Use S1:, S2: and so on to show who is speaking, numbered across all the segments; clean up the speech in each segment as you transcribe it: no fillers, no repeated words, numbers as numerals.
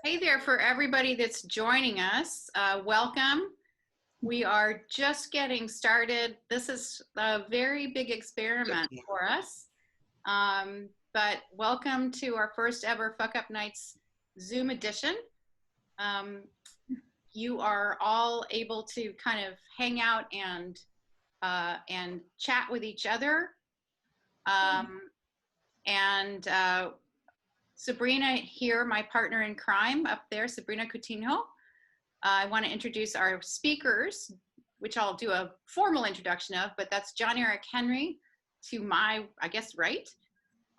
S1: Hey there for everybody that's joining us. Welcome. We are just getting started. This is a very big experiment for us. But welcome to our first ever Fuck-Up Nights Zoom edition. You are all able to kind of hang out and chat with each other. Sabrina here, my partner in crime up there, Sabrina Coutinho. I want to introduce our speakers, which I'll do a formal introduction of, but that's John Eric Henry to my, I guess, right,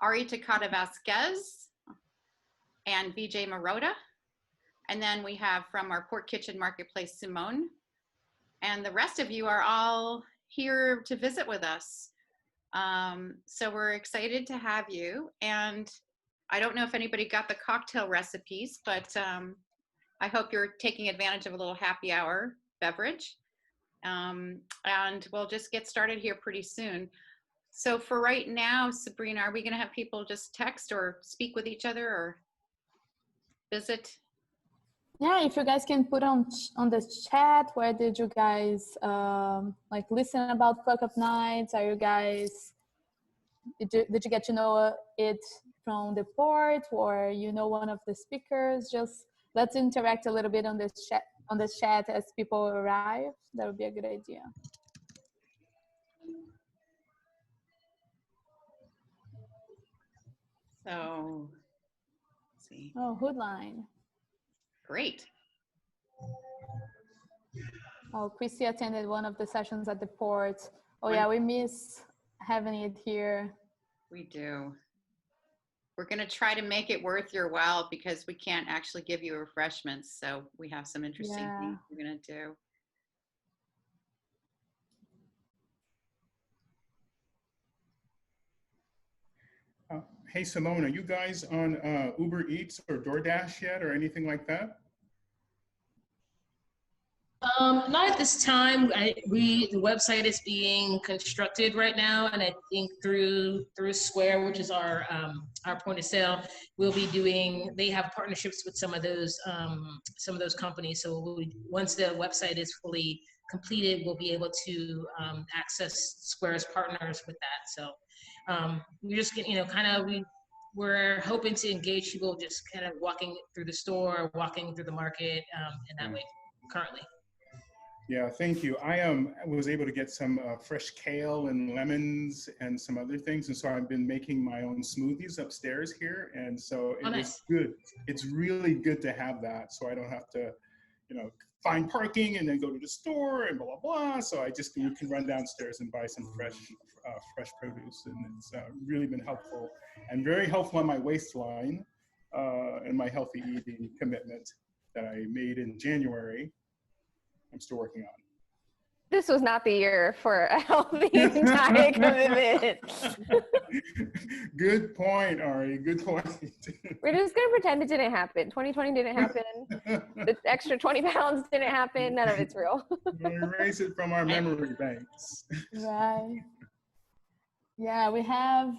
S1: Ari Takata Vasquez and Vijay Maroda. And then we have from our Port Kitchen Marketplace, Simone. And the rest of you are all here to visit with us. So we're excited to have you. And I don't know if anybody got the cocktail recipes, but I hope you're taking advantage of a little happy hour beverage. And we'll just get started here pretty soon. So for right now, Sabrina, are we going to have people just text or speak with each other or visit?
S2: Yeah, if you guys can put on this chat, where did you guys like listen about Fuck-Up Nights? Are you guys, did you get to know it from the port, or you know one of the speakers? Just let's interact a little bit on this chat as people arrive. That would be a good idea.
S1: So, let's see.
S2: Oh, Hoodline.
S1: Great.
S2: Oh, Chrissy attended one of the sessions at the port. Oh yeah, we miss having it here.
S1: We do. We're going to try to make it worth your while because we can't actually give you refreshments. So we have some interesting things we're going to do.
S3: Hey, Simone, are you guys on Uber Eats or DoorDash yet or anything like that?
S4: Not at this time. The website is being constructed right now, and I think through Square, which is our point of sale, we'll be doing. They have partnerships with some of those companies. So once the website is fully completed, we'll be able to access Square's partners with that. So we're just getting, we're hoping to engage people just kind of walking through the store, walking through the market, in that way currently.
S3: Yeah, thank you. I was able to get some fresh kale and lemons and some other things. And so I've been making my own smoothies upstairs here. And so it was good. It's really good to have that. So I don't have to, find parking and then go to the store and blah, blah, blah. So you can run downstairs and buy some fresh produce. And it's really been helpful and very helpful on my waistline and my healthy eating commitment that I made in January. I'm still working on.
S5: This was not the year for a healthy diet commitment.
S3: Good point, Ari. Good point.
S5: We're just going to pretend it didn't happen. 2020 didn't happen. The extra 20 pounds didn't happen. None of it's real.
S3: Erase it from our memory banks.
S2: Right. Yeah, we have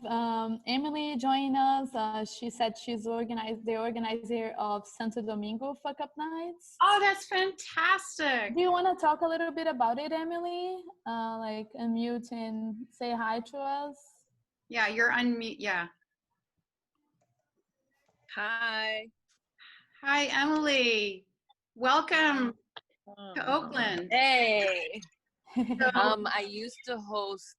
S2: Emily joining us. She said she's the organizer of Santo Domingo Fuck-Up Nights.
S1: Oh, that's fantastic.
S2: Do you want to talk a little bit about it, Emily? Like unmute and say hi to us.
S1: Yeah, you're unmute. Yeah.
S6: Hi.
S1: Hi, Emily. Welcome to Oakland.
S6: Hey. I used to host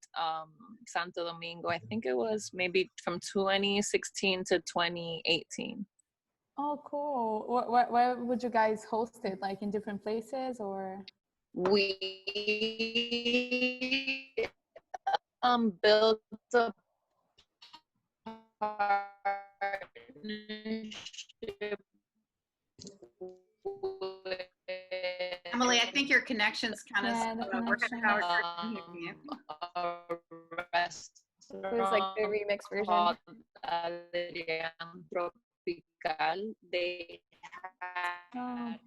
S6: Santo Domingo. I think it was maybe from 2016 to 2018.
S2: Oh, cool. Where would you guys host it? Like in different places or?
S6: We built a partnership with
S1: Emily, I think your connection's kind of we're having a
S5: It was like the remix version.
S6: Tropical. They had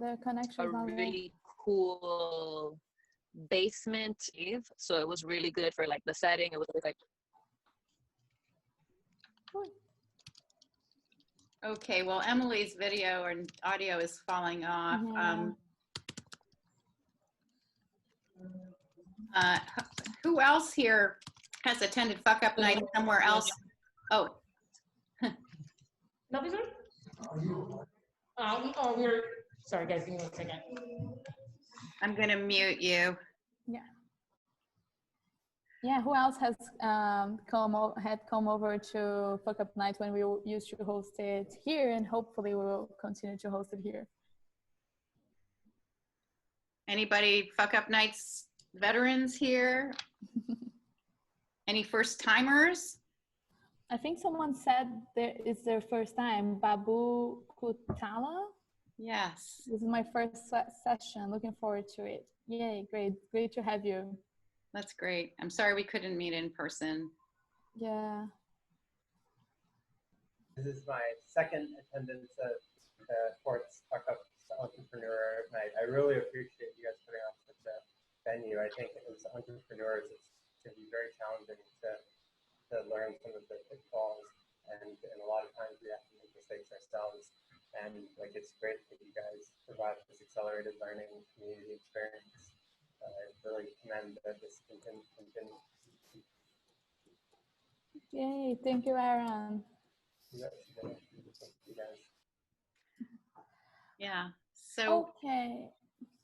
S2: the connection
S6: a really cool basement, so it was really good for like the setting. It was like
S1: Okay, well, Emily's video and audio is falling off.
S2: Yeah.
S1: Who else here has attended Fuck Up Night somewhere else? Oh,
S4: No, these are? Sorry guys, give me 1 second.
S1: I'm gonna mute you.
S2: Yeah, who else has come over to Fuck Up Night when we used to host it here, and hopefully we will continue to host it here.
S1: Anybody Fuck Up Nights veterans here? Any first timers?
S2: I think someone said it's their first time. Babu Kutala.
S1: Yes.
S2: This is my first session. Looking forward to it. Yay, great to have you.
S1: That's great. I'm sorry we couldn't meet in person.
S2: Yeah.
S7: This is my second attendance at the Sports Fuck-Up Entrepreneur Night. I really appreciate you guys putting on such a venue. I think as entrepreneurs, it's going to be very challenging to learn some of the pitfalls, and a lot of times we have to make mistakes ourselves. And like, it's great that you guys provide this accelerated learning community experience. I really commend that this continues.
S2: Yay, thank you, Aaron.
S7: You guys.
S1: Yeah, so.
S2: Okay. You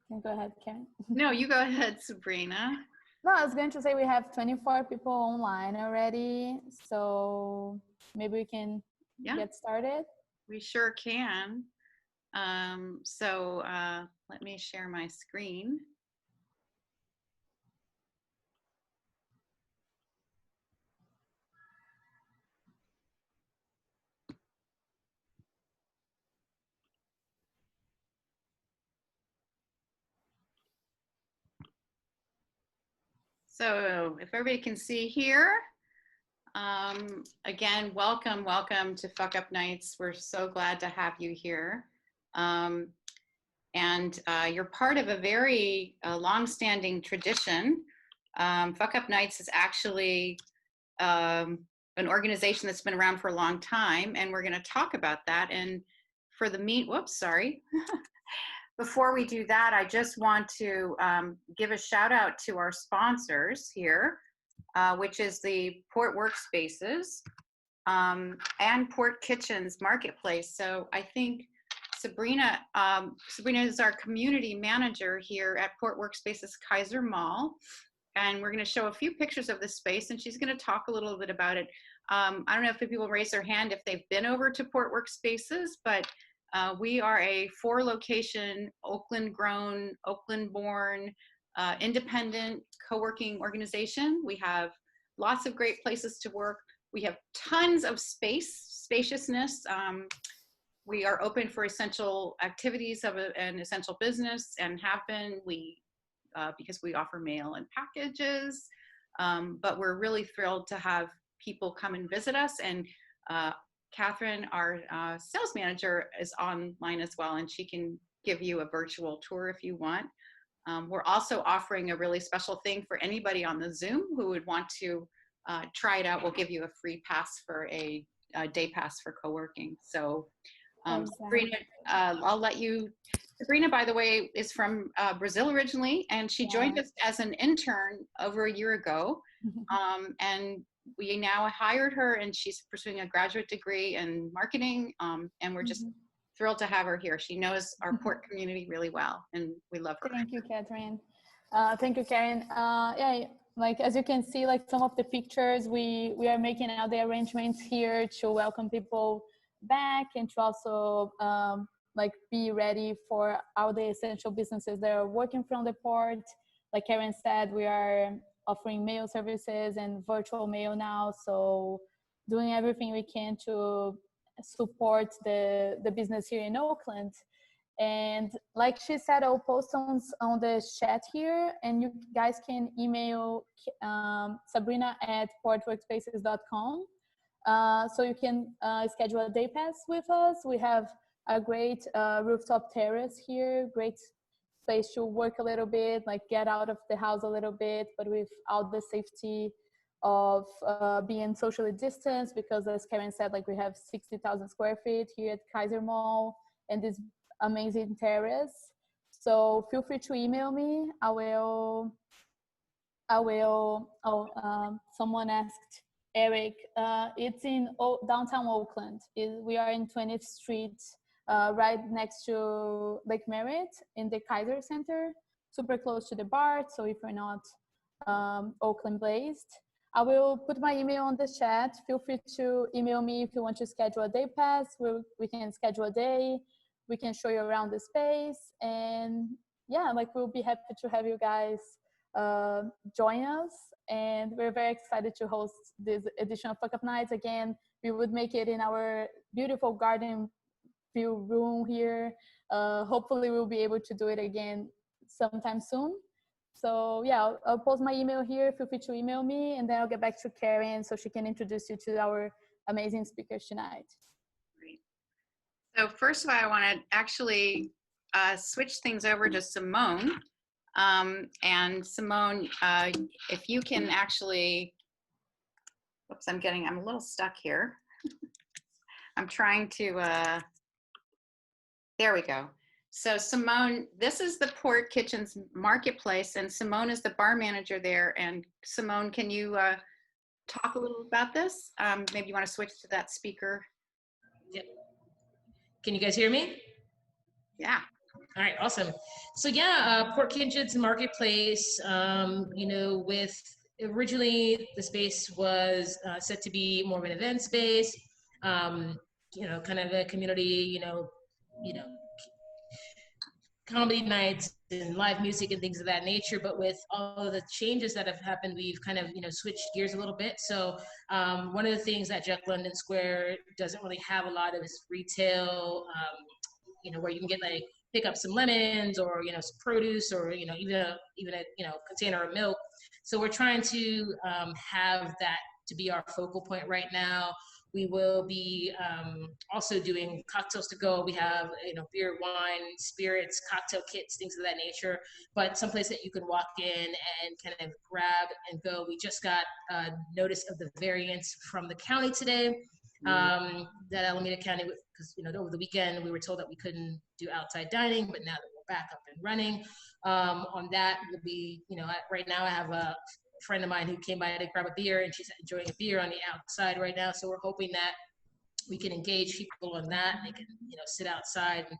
S2: can go ahead, Karen.
S1: No, you go ahead, Sabrina.
S2: No, I was going to say we have 24 people online already, so maybe we can get started.
S1: We sure can. Let me share my screen. So if everybody can see here, again, welcome to Fuck Up Nights. We're so glad to have you here. You're part of a very long-standing tradition. Fuck Up Nights is actually an organization that's been around for a long time, and we're going to talk about that. And for the before we do that, I just want to give a shout out to our sponsors here, which is the Port Workspaces and Port Kitchens Marketplace. So I think Sabrina is our community manager here at Port Workspaces Kaiser Mall. And we're going to show a few pictures of this space, and she's going to talk a little bit about it. I don't know if people raise their hand if they've been over to Port Workspaces, but we are a 4-location, Oakland-grown, Oakland-born, independent co-working organization. We have lots of great places to work. We have tons of spaciousness. We are open for essential activities of an essential business, and have been. Because we offer mail and packages, but we're really thrilled to have people come and visit us. And Catherine, our sales manager, is online as well, and she can give you a virtual tour if you want. We're also offering a really special thing for anybody on the Zoom who would want to try it out. We'll give you a free pass for a day pass for co-working. So Sabrina, I'll let you. Sabrina, by the way, is from Brazil originally, and she joined us as an intern over a year ago. And we now hired her, and she's pursuing a graduate degree in marketing. And we're just thrilled to have her here. She knows our port community really well, and we love her.
S2: Thank you, Catherine. Thank you, Karen. Yeah, like as you can see, like some of the pictures, we are making out the arrangements here to welcome people back, and to also like be ready for all the essential businesses that are working from the port. Like Karen said, we are offering mail services and virtual mail now, so doing everything we can to support the business here in Oakland. And like she said, I'll post on the chat here, and you guys can email Sabrina at portworkspaces.com. So you can schedule a day pass with us. We have a great rooftop terrace here, great place to work a little bit, like get out of the house a little bit, but without the safety of being socially distanced, because as Karen said, like we have 60,000 square feet here at Kaiser Mall and this amazing terrace. So feel free to email me. Someone asked Eric, it's in downtown Oakland. We are in 20th Street, right next to Lake Merritt in the Kaiser Center, super close to the BART. So if you're not Oakland based, I will put my email on the chat. Feel free to email me if you want to schedule a day pass. We can schedule a day. We can show you around the space. And yeah, like we'll be happy to have you guys join us. And we're very excited to host this edition of Fuck Up Nights. Again, we would make it in our beautiful garden view room here. Hopefully we'll be able to do it again sometime soon. So yeah, I'll post my email here. Feel free to email me, and then I'll get back to Karen so she can introduce you to our amazing speakers tonight.
S1: Great. So first of all, I want to actually switch things over to Simone. And Simone, if you can actually, oops, I'm a little stuck here. I'm trying to, there we go. So Simone, this is the Port Kitchens Marketplace, and Simone is the bar manager there. And Simone, can you talk a little about this? Maybe you want to switch to that speaker.
S4: Yep. Can you guys hear me?
S1: Yeah.
S4: All right, awesome. So yeah, Port Kitchens Marketplace, you know, with originally the space was set to be more of an event space, you know, kind of a community, you know, comedy nights and live music and things of that nature. But with all of the changes that have happened, we've kind of, you know, switched gears a little bit. So one of the things that Jack London Square doesn't really have a lot of is retail, you know, where you can get like pick up some lemons or, you know, some produce or, you know, even a you know, container of milk. So we're trying to have that to be our focal point right now. We will be also doing cocktails to go. We have, you know, beer, wine, spirits, cocktail kits, things of that nature, but someplace that you can walk in and kind of grab and go. We just got notice of the variants from the county today, that Alameda County, because, you know, over the weekend we were told that we couldn't do outside dining, but now that we're back up and running, on that will be, you know, right now I have a friend of mine who came by to grab a beer, and she's enjoying a beer on the outside right now. So we're hoping that we can engage people on that. They can, you know, sit outside and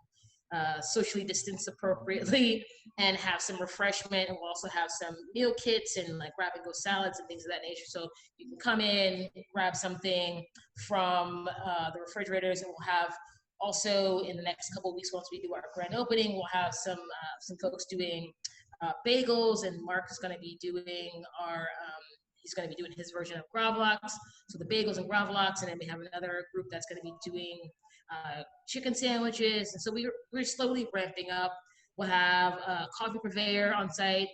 S4: socially distance appropriately and have some refreshment. And we'll also have some meal kits and like grab and go salads and things of that nature. So you can come in, grab something from the refrigerators, and we'll have also in the next couple of weeks, once we do our grand opening, we'll have some folks doing bagels, and Mark is going to be doing he's going to be doing his version of gravlax. So the bagels and gravlax, and then we have another group that's going to be doing chicken sandwiches. And so we're slowly ramping up. We'll have a coffee purveyor on site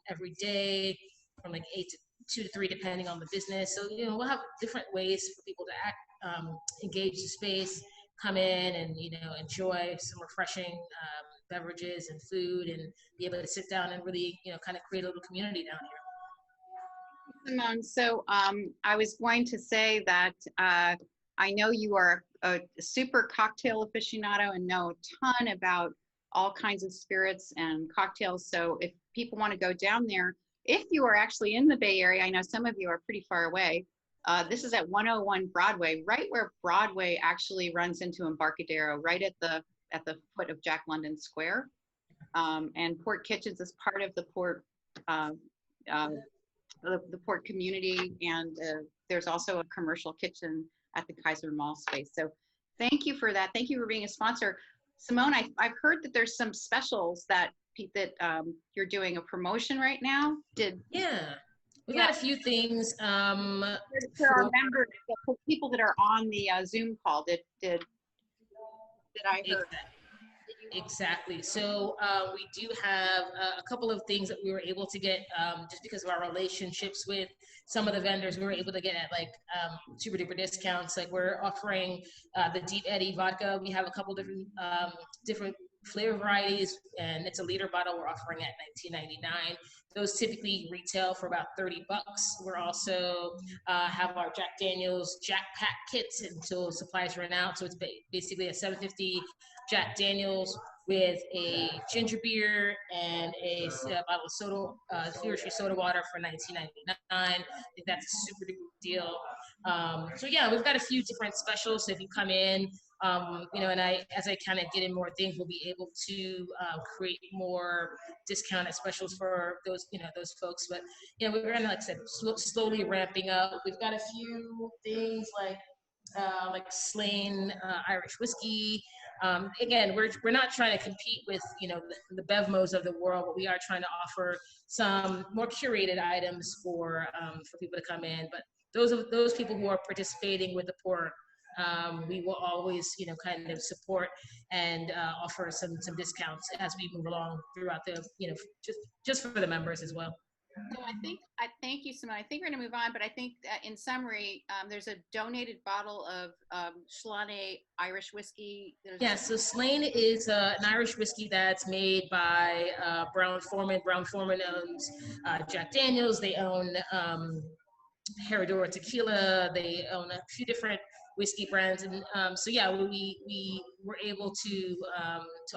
S4: every day from like 8 to 2 to 3, depending on the business. So, you know, we'll have different ways for people to engage the space, come in and, you know, enjoy some refreshing beverages and food, and be able to sit down and really, you know, kind of create a little community down here.
S1: Simone, so I was going to say that I know you are a super cocktail aficionado and know a ton about all kinds of spirits and cocktails. So if people want to go down there, if you are actually in the Bay Area, I know some of you are pretty far away. This is at 101 Broadway, right where Broadway actually runs into Embarcadero, right at the foot of Jack London Square. And Port Kitchens is part of the Port the Port community, and there's also a commercial kitchen at the Kaiser Mall space. So thank you for that. Thank you for being a sponsor. Simone, I've heard that there's some specials that you're doing a promotion right now.
S4: Yeah, we got a few things.
S1: For our members, for people that are on the Zoom call, did I hear?
S4: Exactly. So we do have a couple of things that we were able to get just because of our relationships with some of the vendors. We were able to get at like super duper discounts. Like we're offering the Deep Eddy vodka. We have a couple different flavor varieties, and it's a liter bottle we're offering at $19.99. Those typically retail for about $30. We're also have our Jack Daniel's Jack Pack kits until supplies run out. So it's basically a $7.50 Jack Daniel's with a ginger beer and a bottle of soda, Fury soda water for $19.99. I think that's a super duper deal. So yeah, we've got a few different specials. So if you come in, you know, and as I kind of get in more things, we'll be able to create more discounted specials for those, you know, those folks. But you know, we're gonna, like I said, slowly ramping up. We've got a few things like Slain Irish whiskey. Again, we're not trying to compete with, you know, the Bevmos of the world, but we are trying to offer some more curated items for people to come in. But those people who are participating with the pour, we will always, you know, kind of support and offer some discounts as we move along throughout the, you know, just for the members as well.
S1: So I thank you, Simone. I think we're going to move on, but I think that in summary, there's a donated bottle of Slane Irish whiskey.
S4: Yeah, so Slane is an Irish whiskey that's made by Brown Forman. Brown Forman owns Jack Daniel's. They own Herradura Tequila. They own a few different whiskey brands, and so yeah, we were able to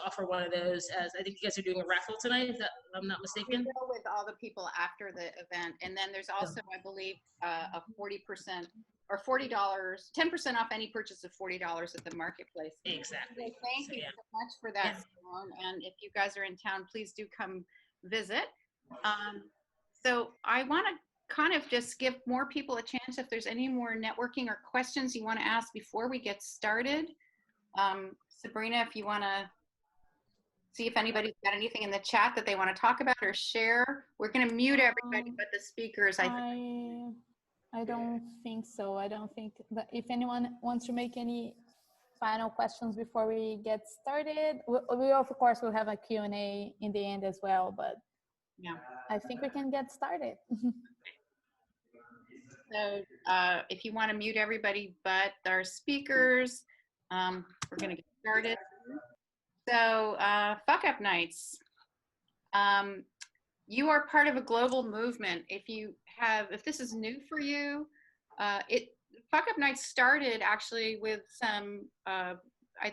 S4: offer one of those. As I think you guys are doing a raffle tonight, if I'm not mistaken.
S1: We'll go with all the people after the event, and then there's also, I believe, a 40% or $40, 10% off any purchase of $40 at the marketplace.
S4: Exactly.
S1: So thank you so much for that, Simone. And if you guys are in town, please do come visit. So I want to kind of just give more people a chance if there's any more networking or questions you want to ask before we get started. Sabrina, if you want to see if anybody's got anything in the chat that they want to talk about or share. We're going to mute everybody but the speakers. I
S2: don't think so. I don't think, but if anyone wants to make any final questions before we get started, we of course will have a Q&A in the end as well, but
S1: yeah,
S2: I think we can get started.
S1: So if you want to mute everybody but our speakers, we're going to get started. So Fuckup Nights, you are part of a global movement. If this is new for you, Fuckup Nights started actually with some, I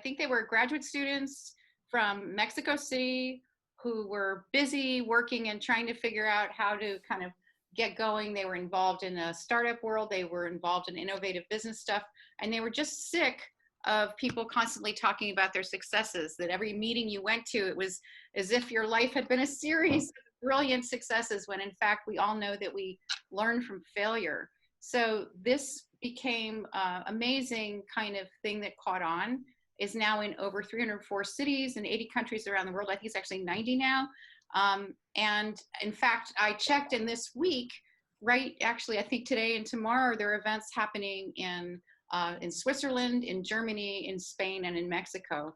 S1: think they were graduate students from Mexico City who were busy working and trying to figure out how to kind of get going. They were involved in a startup world. They were involved in innovative business stuff. And they were just sick of people constantly talking about their successes, that every meeting you went to, it was as if your life had been a series of brilliant successes, when in fact, we all know that we learn from failure. So this became an amazing kind of thing that caught on, is now in over 304 cities in 80 countries around the world. I think it's actually 90 now. And in fact, I checked in this week, right, actually, I think today and tomorrow, there are events happening in Switzerland, in Germany, in Spain, and in Mexico.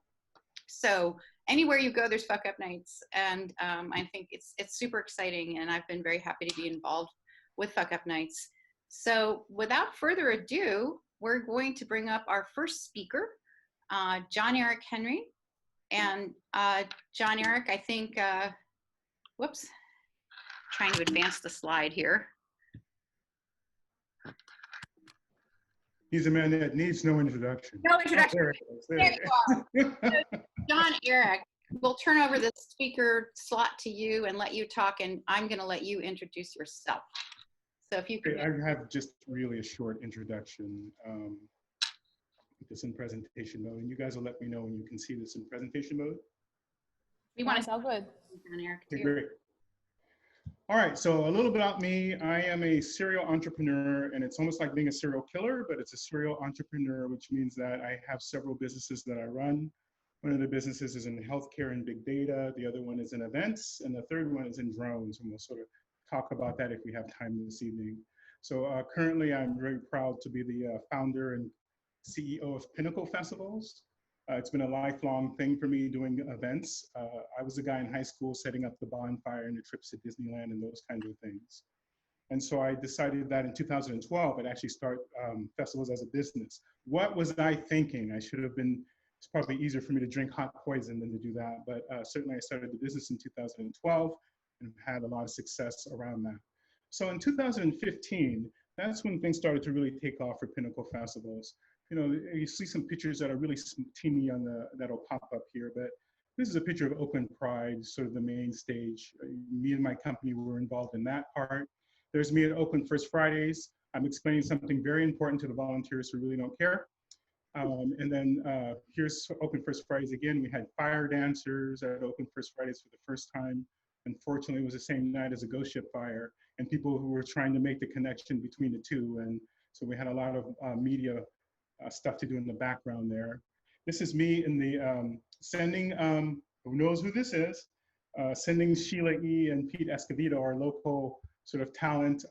S1: So anywhere you go, there's Fuckup Nights. And I think it's super exciting, and I've been very happy to be involved with Fuckup Nights. So without further ado, we're going to bring up our first speaker, John Eric Henry. And John Eric, I think, whoops, trying to advance the slide here.
S3: He's a man that needs no introduction.
S1: No introduction.
S3: There
S1: you are. So, John Eric, we'll turn over the speaker slot to you and let you talk, and I'm going to let you introduce yourself. So if you could.
S3: I have just really a short introduction. Put this in presentation mode, and you guys will let me know when you can see this in presentation mode.
S1: We want to
S2: all good.
S1: John Eric, too.
S3: Okay, great. All right, so a little bit about me. I am a serial entrepreneur, and it's almost like being a serial killer, but it's a serial entrepreneur, which means that I have several businesses that I run. One of the businesses is in healthcare and big data. The other one is in events, and the third one is in drones, and we'll sort of talk about that if we have time this evening. So currently, I'm very proud to be the founder and CEO of Pinnacle Festivals. It's been a lifelong thing for me doing events. I was the guy in high school setting up the bonfire and the trips to Disneyland and those kinds of things. And so I decided that in 2012, I'd actually start festivals as a business. What was I thinking? I should have been it's probably easier for me to drink hot poison than to do that. But certainly I started the business in 2012 and had a lot of success around that. So in 2015, that's when things started to really take off for Pinnacle festivals. You know, you see some pictures that are really teeny on that'll pop up here, but this is a picture of Oakland Pride, sort of the main stage. Me and my company were involved in that part. There's me at Oakland First Fridays. I'm explaining something very important to the volunteers who really don't care. And then here's Oakland First Fridays again. We had fire dancers at Oakland First Fridays for the first time. Unfortunately, it was the same night as a ghost ship fire, and people who were trying to make the connection between the two. And so we had a lot of media stuff to do in the background there. This is me in the sending, who knows who this is, sending Sheila E. and Pete Escovedo, our local sort of talent.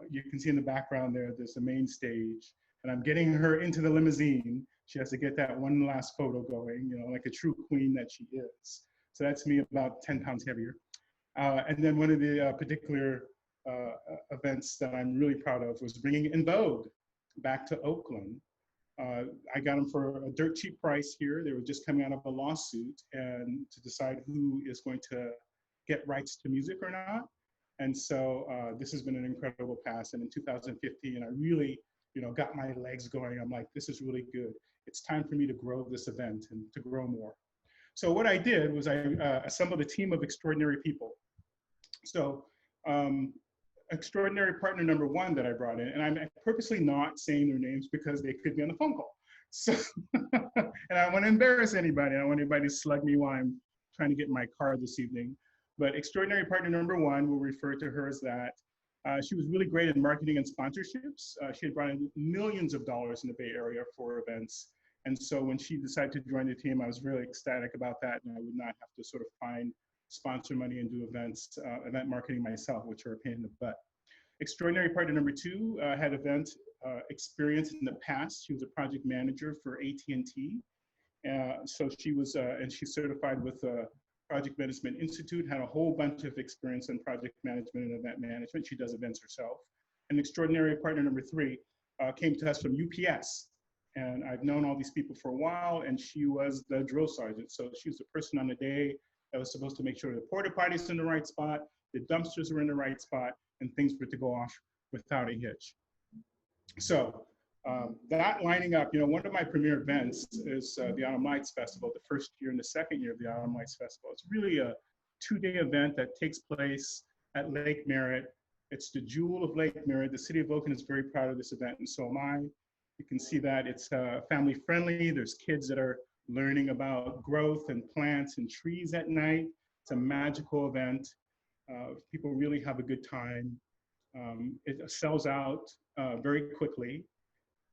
S3: You can see in the background there, there's the main stage. And I'm getting her into the limousine. She has to get that one last photo going, you know, like a true queen that she is. So that's me about 10 pounds heavier. And then one of the particular events that I'm really proud of was bringing In Vogue back to Oakland. I got them for a dirt cheap price here. They were just coming out of a lawsuit and to decide who is going to get rights to music or not. And so this has been an incredible pass. And in 2015, I really, you know, got my legs going. I'm like, this is really good. It's time for me to grow this event and to grow more. So what I did was I assembled a team of extraordinary people. So extraordinary partner number one that I brought in, and I'm purposely not saying their names because they could be on the phone call. So, and I don't want to embarrass anybody. I don't want anybody to slug me while I'm trying to get in my car this evening. But extraordinary partner number one, we'll refer to her as that. She was really great in marketing and sponsorships. She had brought in millions of dollars in the Bay Area for events. And so when she decided to join the team, I was really ecstatic about that. And I would not have to sort of find sponsor money and do events, event marketing myself, which are a pain in the butt. Extraordinary partner number two had event experience in the past. She was a project manager for AT&T. So she was, and she's certified with the Project Management Institute, had a whole bunch of experience in project management and event management. She does events herself. And extraordinary partner number three came to us from UPS. And I've known all these people for a while, and she was the drill sergeant. So she was the person on the day that was supposed to make sure the porta potties in the right spot, the dumpsters were in the right spot, and things were to go off without a hitch. So that lining up, you know, one of my premier events is the Autumn Lights Festival, the first year and the second year of the Autumn Lights Festival. It's really a two-day event that takes place at Lake Merritt. It's the jewel of Lake Merritt. The city of Oakland is very proud of this event, and so am I. You can see that it's family friendly. There's kids that are learning about growth and plants and trees at night. It's a magical event. People really have a good time. It sells out very quickly.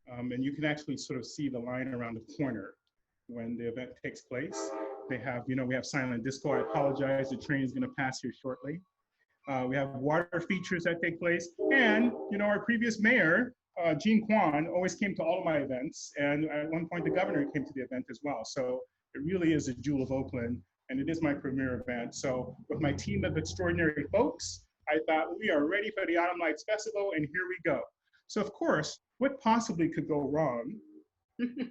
S3: And you can actually sort of see the line around the corner when the event takes place. They have, you know, we have silent disco. I apologize, the train is gonna pass here shortly. We have water features that take place. And, you know, our previous mayor, Jean Kwan, always came to all of my events. And at one point, the governor came to the event as well. So it really is a jewel of Oakland, and it is my premier event. So with my team of extraordinary folks, I thought we are ready for the Autumn Lights Festival, and here we go. So of course, what possibly could go wrong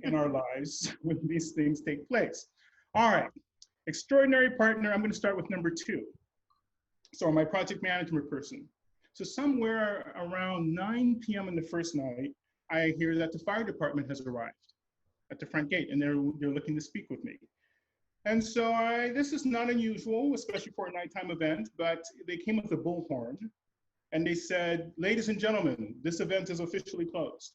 S3: in our lives when these things take place? All right, extraordinary partner, I'm gonna start with number two. So my project management person. So somewhere around 9 p.m. on the first night, I hear that the fire department has arrived at the front gate, and they're looking to speak with me. And so this is not unusual, especially for a nighttime event, but they came with a bullhorn, and they said, ladies and gentlemen, this event is officially closed.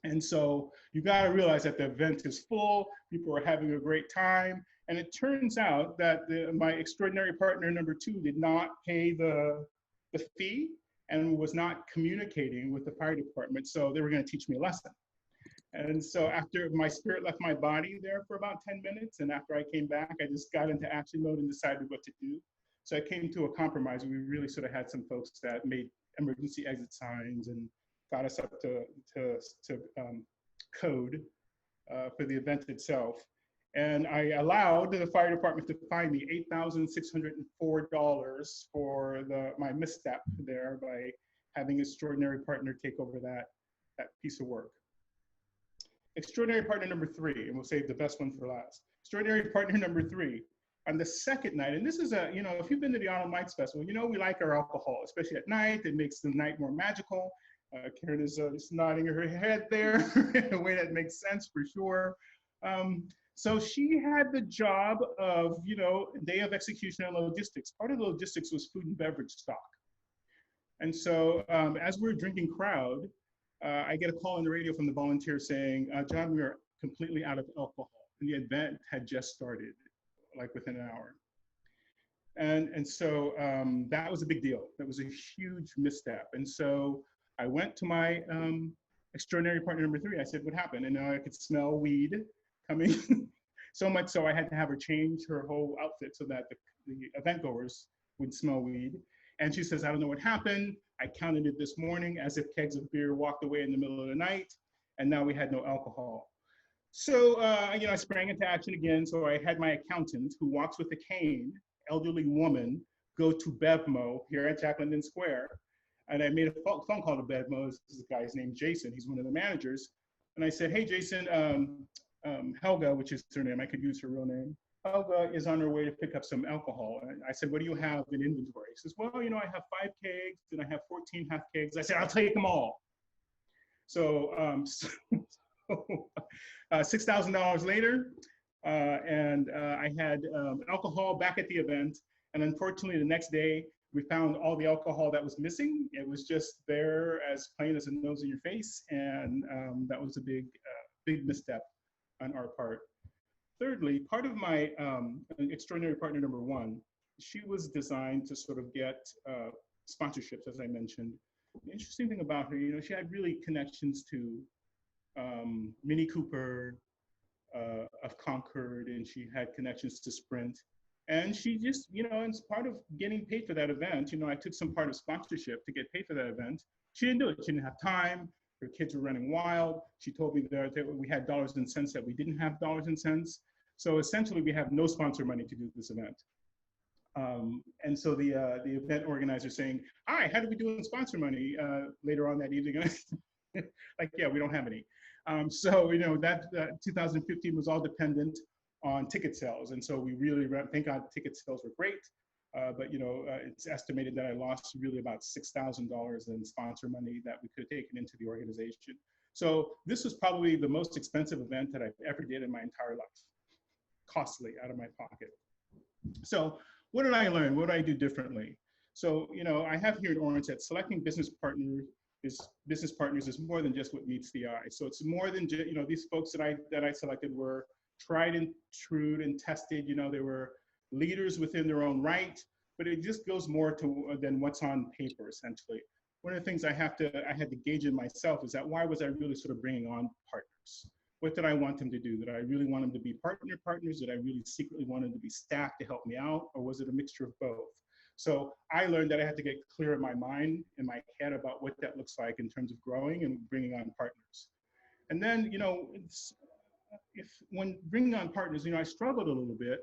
S3: And so you gotta realize that the event is full, people are having a great time, and it turns out that my extraordinary partner number two did not pay the fee and was not communicating with the fire department, so they were gonna teach me a lesson. And so after my spirit left my body there for about 10 minutes, and after I came back, I just got into action mode and decided what to do. So I came to a compromise. We really sort of had some folks that made emergency exit signs and got us up to code for the event itself. And I allowed the fire department to fine me $8,604 for my misstep there by having an extraordinary partner take over that piece of work. Extraordinary partner number 3, and we'll save the best one for last. Extraordinary partner number 3. On the second night, and this is a, if you've been to the Autumn Lights Festival, we like our alcohol, especially at night. It makes the night more magical. Karen is just nodding her head there in a way that makes sense for sure. So she had the job of, day of execution and logistics. Part of the logistics was food and beverage stock. And so as we're drinking crowd, I get a call on the radio from the volunteer saying, John, we are completely out of alcohol. And the event had just started, like within an hour. And so that was a big deal. That was a huge misstep. And so I went to my extraordinary partner number 3. I said, what happened? And now I could smell weed coming. So much so I had to have her change her whole outfit so that the event goers would smell weed. And she says, I don't know what happened. I counted it this morning as if kegs of beer walked away in the middle of the night. And now we had no alcohol. So, I sprang into action again. So I had my accountant, who walks with a cane, elderly woman, go to Bevmo here at Jack London Square. And I made a phone call to Bevmo. This is a guy's named Jason. He's one of the managers. And I said, hey, Jason, Helga, which is her name, I could use her real name. Helga is on her way to pick up some alcohol. And I said, what do you have in inventory? He says, well, I have 5 kegs and I have 14 half kegs. I said, I'll take them all. So, $6,000 later, and I had alcohol back at the event. And unfortunately, the next day, we found all the alcohol that was missing. It was just there as plain as a nose in your face. And that was a big misstep on our part. Thirdly, part of my extraordinary partner number 1, she was designed to sort of get sponsorships, as I mentioned. The interesting thing about her, she had really connections to Mini Cooper, of Concord, and she had connections to Sprint. And she just, as part of getting paid for that event, I took some part of sponsorship to get paid for that event. She didn't do it. She didn't have time. Her kids were running wild. She told me that we had dollars and cents that we didn't have dollars and cents. So essentially, we have no sponsor money to do this event. And so the event organizer saying, all right, how do we do in sponsor money later on that evening? Like, yeah, we don't have any. So, that 2015 was all dependent on ticket sales. And so we really, thank God, ticket sales were great. But, it's estimated that I lost really about $6,000 in sponsor money that we could have taken into the organization. So this was probably the most expensive event that I've ever did in my entire life. Costly, out of my pocket. So what did I learn? What did I do differently? So, I have here in Orange that selecting business partners is more than just what meets the eye. So it's more than just, these folks that I selected were tried and true and tested. They were leaders within their own right, but it just goes more to than what's on paper, essentially. One of the things I had to gauge in myself is that why was I really sort of bringing on partners? What did I want them to do? Did I really want them to be partners? Did I really secretly want them to be staff to help me out? Or was it a mixture of both? So I learned that I had to get clear in my mind, in my head, about what that looks like in terms of growing and bringing on partners. And then, when bringing on partners, I struggled a little bit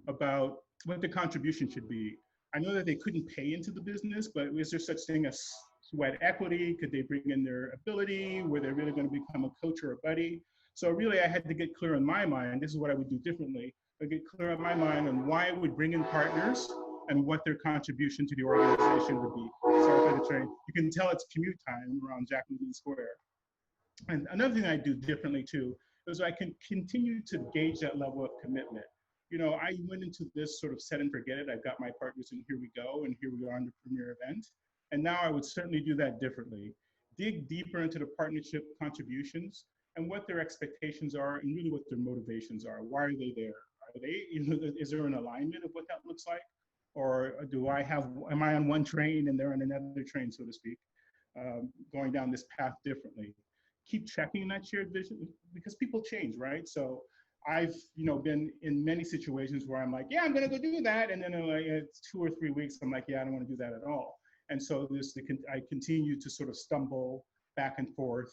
S3: about what the contribution should be. I know that they couldn't pay into the business, but is there such thing as sweat equity? Could they bring in their ability? Were they really going to become a coach or a buddy? So really, I had to get clear in my mind. This is what I would do differently. I get clear in my mind on why I would bring in partners and what their contribution to the organization would be. Sorry for the train. You can tell it's commute time around Jack London Square. And another thing I do differently too is I can continue to gauge that level of commitment. I went into this sort of set and forget it. I've got my partners and here we go, and here we are on the premier event. And now I would certainly do that differently. Dig deeper into the partnership contributions and what their expectations are and really what their motivations are. Why are they there? Are they, is there an alignment of what that looks like? Or am I on one train and they're on another train, so to speak, going down this path differently? Keep checking that shared vision because people change, right? So I've, been in many situations where I'm like, yeah, I'm gonna go do that. And then in like 2 or 3 weeks, I'm like, yeah, I don't wanna do that at all. And so I continue to sort of stumble back and forth,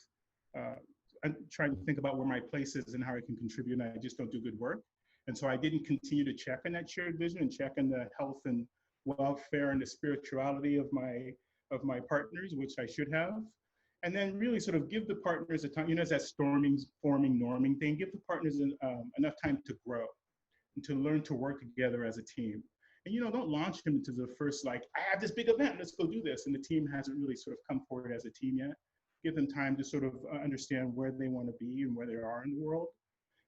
S3: trying to think about where my place is and how I can contribute, and I just don't do good work. And so I didn't continue to check on that shared vision and check on the health and welfare and the spirituality of my partners, which I should have. And then really sort of give the partners a time, it's that forming, norming thing, give the partners enough time to grow and to learn to work together as a team. And, don't launch them into the first, like, I have this big event, let's go do this. And the team hasn't really sort of come forward as a team yet. Give them time to sort of understand where they want to be and where they are in the world.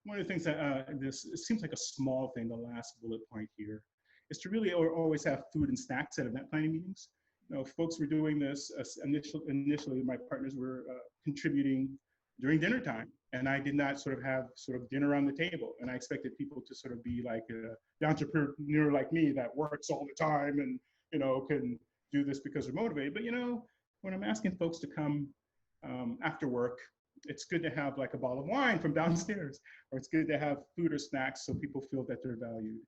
S3: One of the things that it seems like a small thing, the last bullet point here, is to really always have food and snacks at event planning meetings. Folks were doing this initially, my partners were contributing during dinner time, and I did not sort of have sort of dinner on the table. And I expected people to sort of be like the entrepreneur like me that works all the time and, can do this because they're motivated. But, when I'm asking folks to come after work, it's good to have like a bottle of wine from downstairs, or it's good to have food or snacks so people feel that they're valued.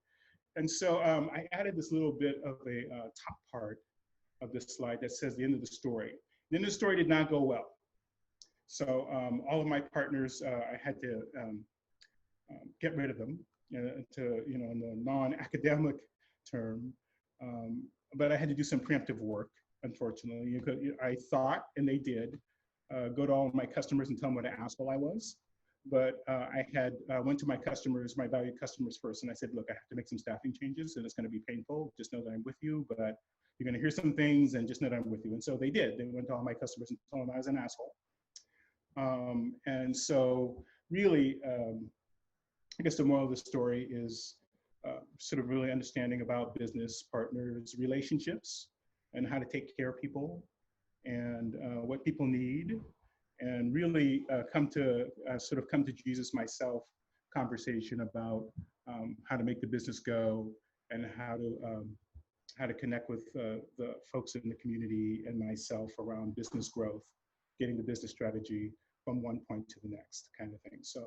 S3: And so I added this little bit of a top part of this slide that says the end of the story. The end of the story did not go well. So all of my partners, I had to get rid of them, in the non-academic term. But I had to do some preemptive work, unfortunately. I thought, and they did, go to all of my customers and tell them what an asshole I was. But I had went to my customers, my valued customers first, and I said, look, I have to make some staffing changes, and it's going to be painful. Just know that I'm with you, but you're going to hear some things, and just know that I'm with you. And so they did. They went to all my customers and told them I was an asshole. And so really, I guess the moral of the story is sort of really understanding about business partners, relationships, and how to take care of people, and what people need, and really come to Jesus myself conversation about how to make the business go, and how to connect with the folks in the community and myself around business growth, getting the business strategy from one point to the next kind of thing. So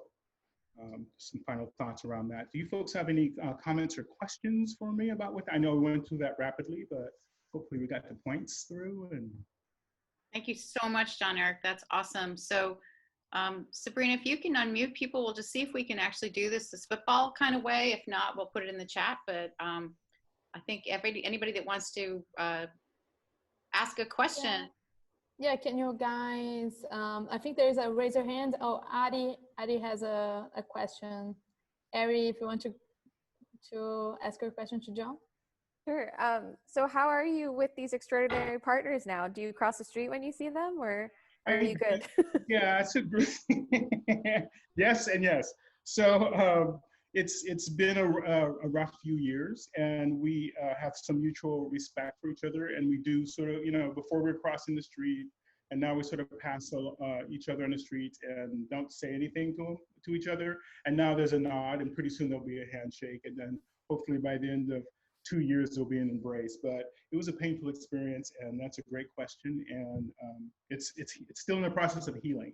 S3: some final thoughts around that. Do you folks have any comments or questions for me about what, I know we went through that rapidly, but hopefully we got the points through. And
S1: Thank you so much, John Eric. That's awesome. So Sabrina, if you can unmute people, we'll just see if we can actually do this football kind of way. If not, we'll put it in the chat. But I think anybody that wants to ask a question.
S2: Yeah, can you guys, I think there's a raise your hand. Oh, Adi has a question. Ari, if you want to ask your question to John.
S5: Sure. So how are you with these extraordinary partners now? Do you cross the street when you see them, or are you good?
S3: Yeah, it's a great, yes and yes. So it's been a rough few years, and we have some mutual respect for each other, and we do sort of, before we're crossing the street, and now we sort of pass each other on the street and don't say anything to each other, and now there's a nod, and pretty soon there'll be a handshake, and then hopefully by the end of 2 years there'll be an embrace. But it was a painful experience, and that's a great question, and it's still in the process of healing.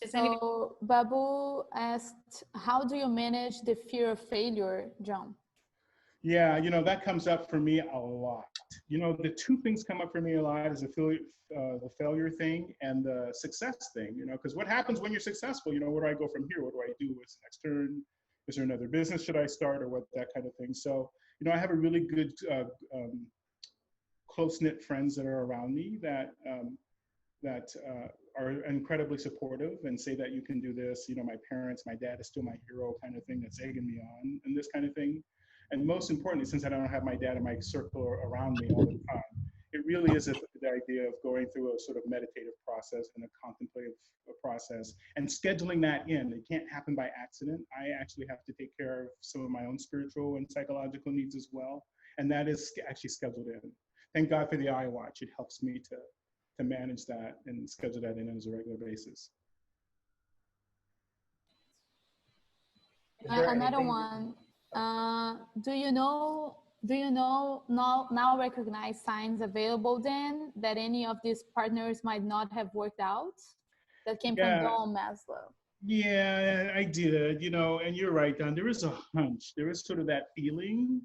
S2: So Babu asked, how do you manage the fear of failure, John?
S3: Yeah, that comes up for me a lot. The two things come up for me a lot is the failure thing and the success thing, because what happens when you're successful? Where do I go from here? What do I do? What's the next turn? Is there another business should I start, or what, that kind of thing. So, I have a really good close-knit friends that are around me that are incredibly supportive and say that you can do this. My parents, my dad is still my hero kind of thing, that's egging me on and this kind of thing. And most importantly, since I don't have my dad in my circle around me all the time, it really is the idea of going through a sort of meditative process and a contemplative process and scheduling that in. It can't happen by accident. I actually have to take care of some of my own spiritual and psychological needs as well. And that is actually scheduled in. Thank God for the iWatch. It helps me to manage that and schedule that in as a regular basis.
S2: Another one. Do you know now recognize signs available then that any of these partners might not have worked out? That came from Don Maslow.
S3: Yeah, I did, and you're right, Don. There is a hunch. There is sort of that feeling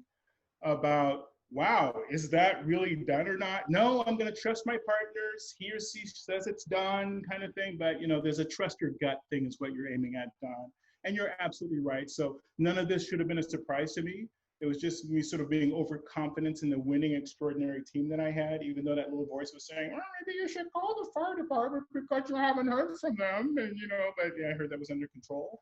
S3: about, wow, is that really done or not? No, I'm going to trust my partners. He or she says it's done kind of thing. But, there's a trust your gut thing is what you're aiming at, Don. And you're absolutely right. So none of this should have been a surprise to me. It was just me sort of being overconfident in the winning extraordinary team that I had, even though that little voice was saying, "Oh, maybe you should call the fire department because you haven't heard from them." And, but yeah, I heard that was under control.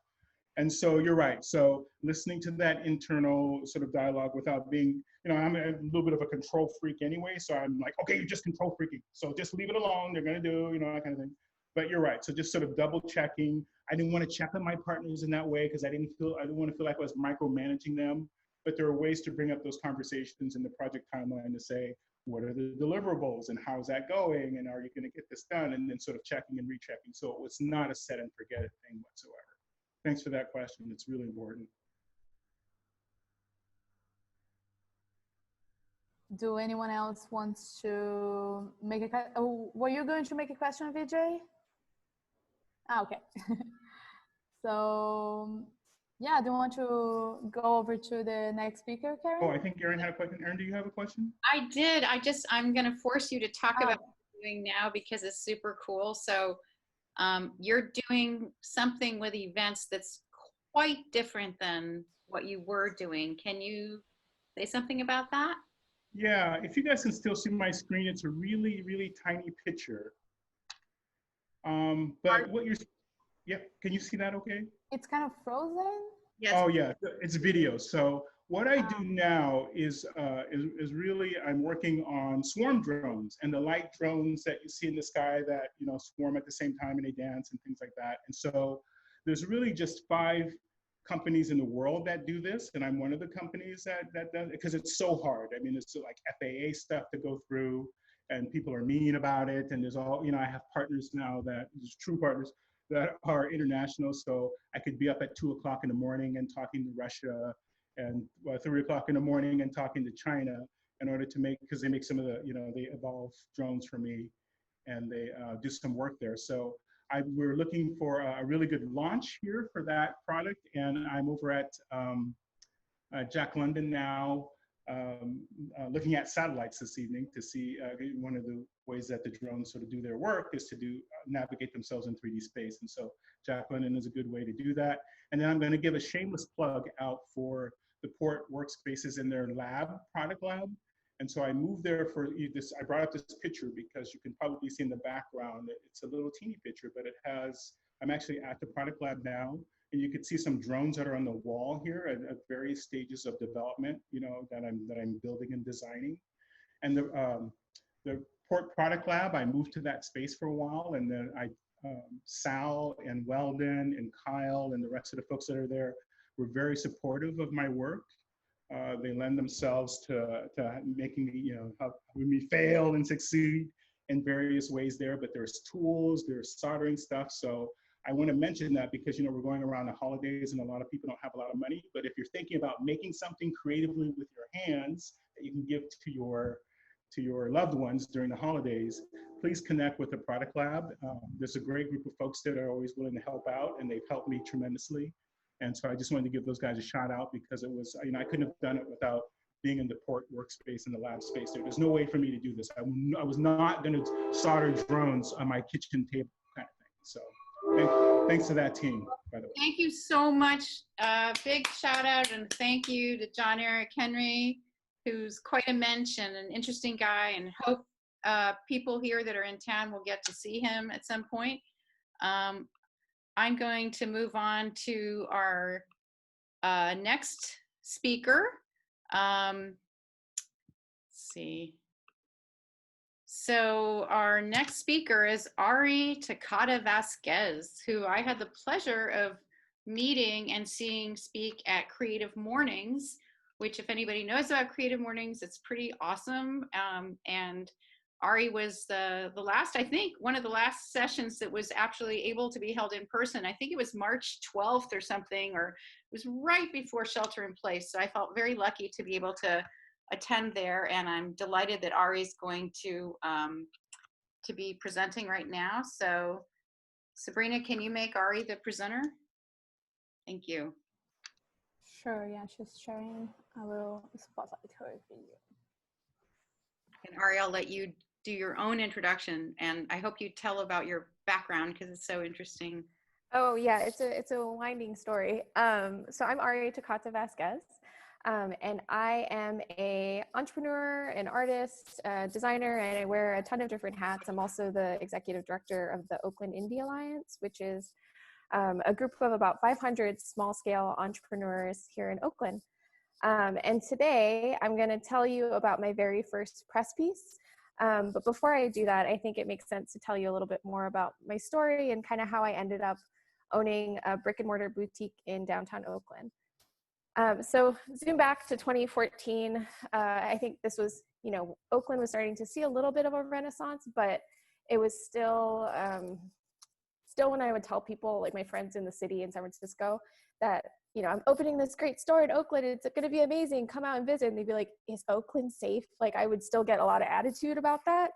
S3: And so you're right. So listening to that internal sort of dialogue without being, I'm a little bit of a control freak anyway. So I'm like, okay, you're just control freaking. So just leave it alone. They're going to do, that kind of thing. But you're right. So just sort of double checking. I didn't want to check on my partners in that way because I didn't want to feel like I was micromanaging them. But there are ways to bring up those conversations in the project timeline to say, what are the deliverables and how's that going? And are you going to get this done? And then sort of checking and rechecking. So it was not a set and forget it thing whatsoever. Thanks for that question. It's really important.
S2: Do anyone else wants to make a, were you going to make a question, Vijay? Okay. So, yeah, do you want to go over to the next speaker, Karen?
S3: Oh, I think Erin had a question. Erin, do you have a question?
S1: I did. I'm going to force you to talk about what you're doing now because it's super cool. So you're doing something with events that's quite different than what you were doing. Can you say something about that?
S3: Yeah, if you guys can still see my screen, it's a really, really tiny picture. But what you're, yeah, can you see that okay?
S2: It's kind of frozen.
S1: Yes.
S3: Oh yeah, it's video. So what I do now is really, I'm working on swarm drones and the light drones that you see in the sky that, swarm at the same time and they dance and things like that. And so there's really just 5 companies in the world that do this, and I'm one of the companies that does it because it's so hard. I mean, it's like FAA stuff to go through, and people are mean about it. And there's all, I have partners now there's true partners that are international, so I could be up at 2 o'clock in the morning and talking to Russia, and 3 o'clock in the morning and talking to China in order to because they make some of the, they evolve drones for me, and they do some work there. So we're looking for a really good launch here for that product, and I'm over at Jack London now, looking at satellites this evening to see one of the ways that the drones sort of do their work is to navigate themselves in 3D space. And so Jack London is a good way to do that. And then I'm going to give a shameless plug out for the Port workspaces in their product lab. And so I moved there for this. I brought up this picture because you can probably see in the background, it's a little teeny picture, but it has, I'm actually at the product lab now, and you can see some drones that are on the wall here at various stages of development, that I'm building and designing. And the Port product lab, I moved to that space for a while, and then Sal and Weldon and Kyle and the rest of the folks that are there were very supportive of my work. They lend themselves to making me, having me fail and succeed in various ways there, but there's tools, there's soldering stuff. So I want to mention that because, we're going around the holidays and a lot of people don't have a lot of money, but if you're thinking about making something creatively with your hands that you can give to your loved ones during the holidays, please connect with the product lab. There's a great group of folks that are always willing to help out, and they've helped me tremendously. And so I just wanted to give those guys a shout out because it was, I couldn't have done it without being in the Port workspace and the lab space there. There's no way for me to do this. I was not going to solder drones on my kitchen table kind of thing. So thanks to that team, by the way.
S1: Thank you so much. Big shout out and thank you to John Eric Henry, who's quite a mensch and an interesting guy, and hope people here that are in town will get to see him at some point. I'm going to move on to our next speaker. Let's see. So our next speaker is Ari Takata Vasquez, who I had the pleasure of meeting and seeing speak at Creative Mornings, which if anybody knows about Creative Mornings, it's pretty awesome. And Ari was the last, I think, one of the last sessions that was actually able to be held in person. I think it was March 12th or something, or it was right before shelter in place. So I felt very lucky to be able to attend there, and I'm delighted that Ari's going to be presenting right now. So Sabrina, can you make Ari the presenter? Thank you.
S2: Sure, yeah, she's sharing. I will spotlight her for you.
S1: And Ari, I'll let you do your own introduction, and I hope you tell about your background because it's so interesting.
S5: Oh yeah, it's a winding story. So I'm Ari Takata Vasquez. And I am a entrepreneur, an artist, designer, and I wear a ton of different hats. I'm also the executive director of the Oakland Indie Alliance, which is a group of about 500 small-scale entrepreneurs here in Oakland. And today I'm going to tell you about my very first press piece. But before I do that, I think it makes sense to tell you a little bit more about my story and kind of how I ended up owning a brick and mortar boutique in downtown Oakland. So zoom back to 2014. I think this was, Oakland was starting to see a little bit of a renaissance, but it was still when I would tell people, like my friends in the city in San Francisco, that, I'm opening this great store in Oakland, it's going to be amazing, come out and visit. And they'd be like, is Oakland safe? Like I would still get a lot of attitude about that.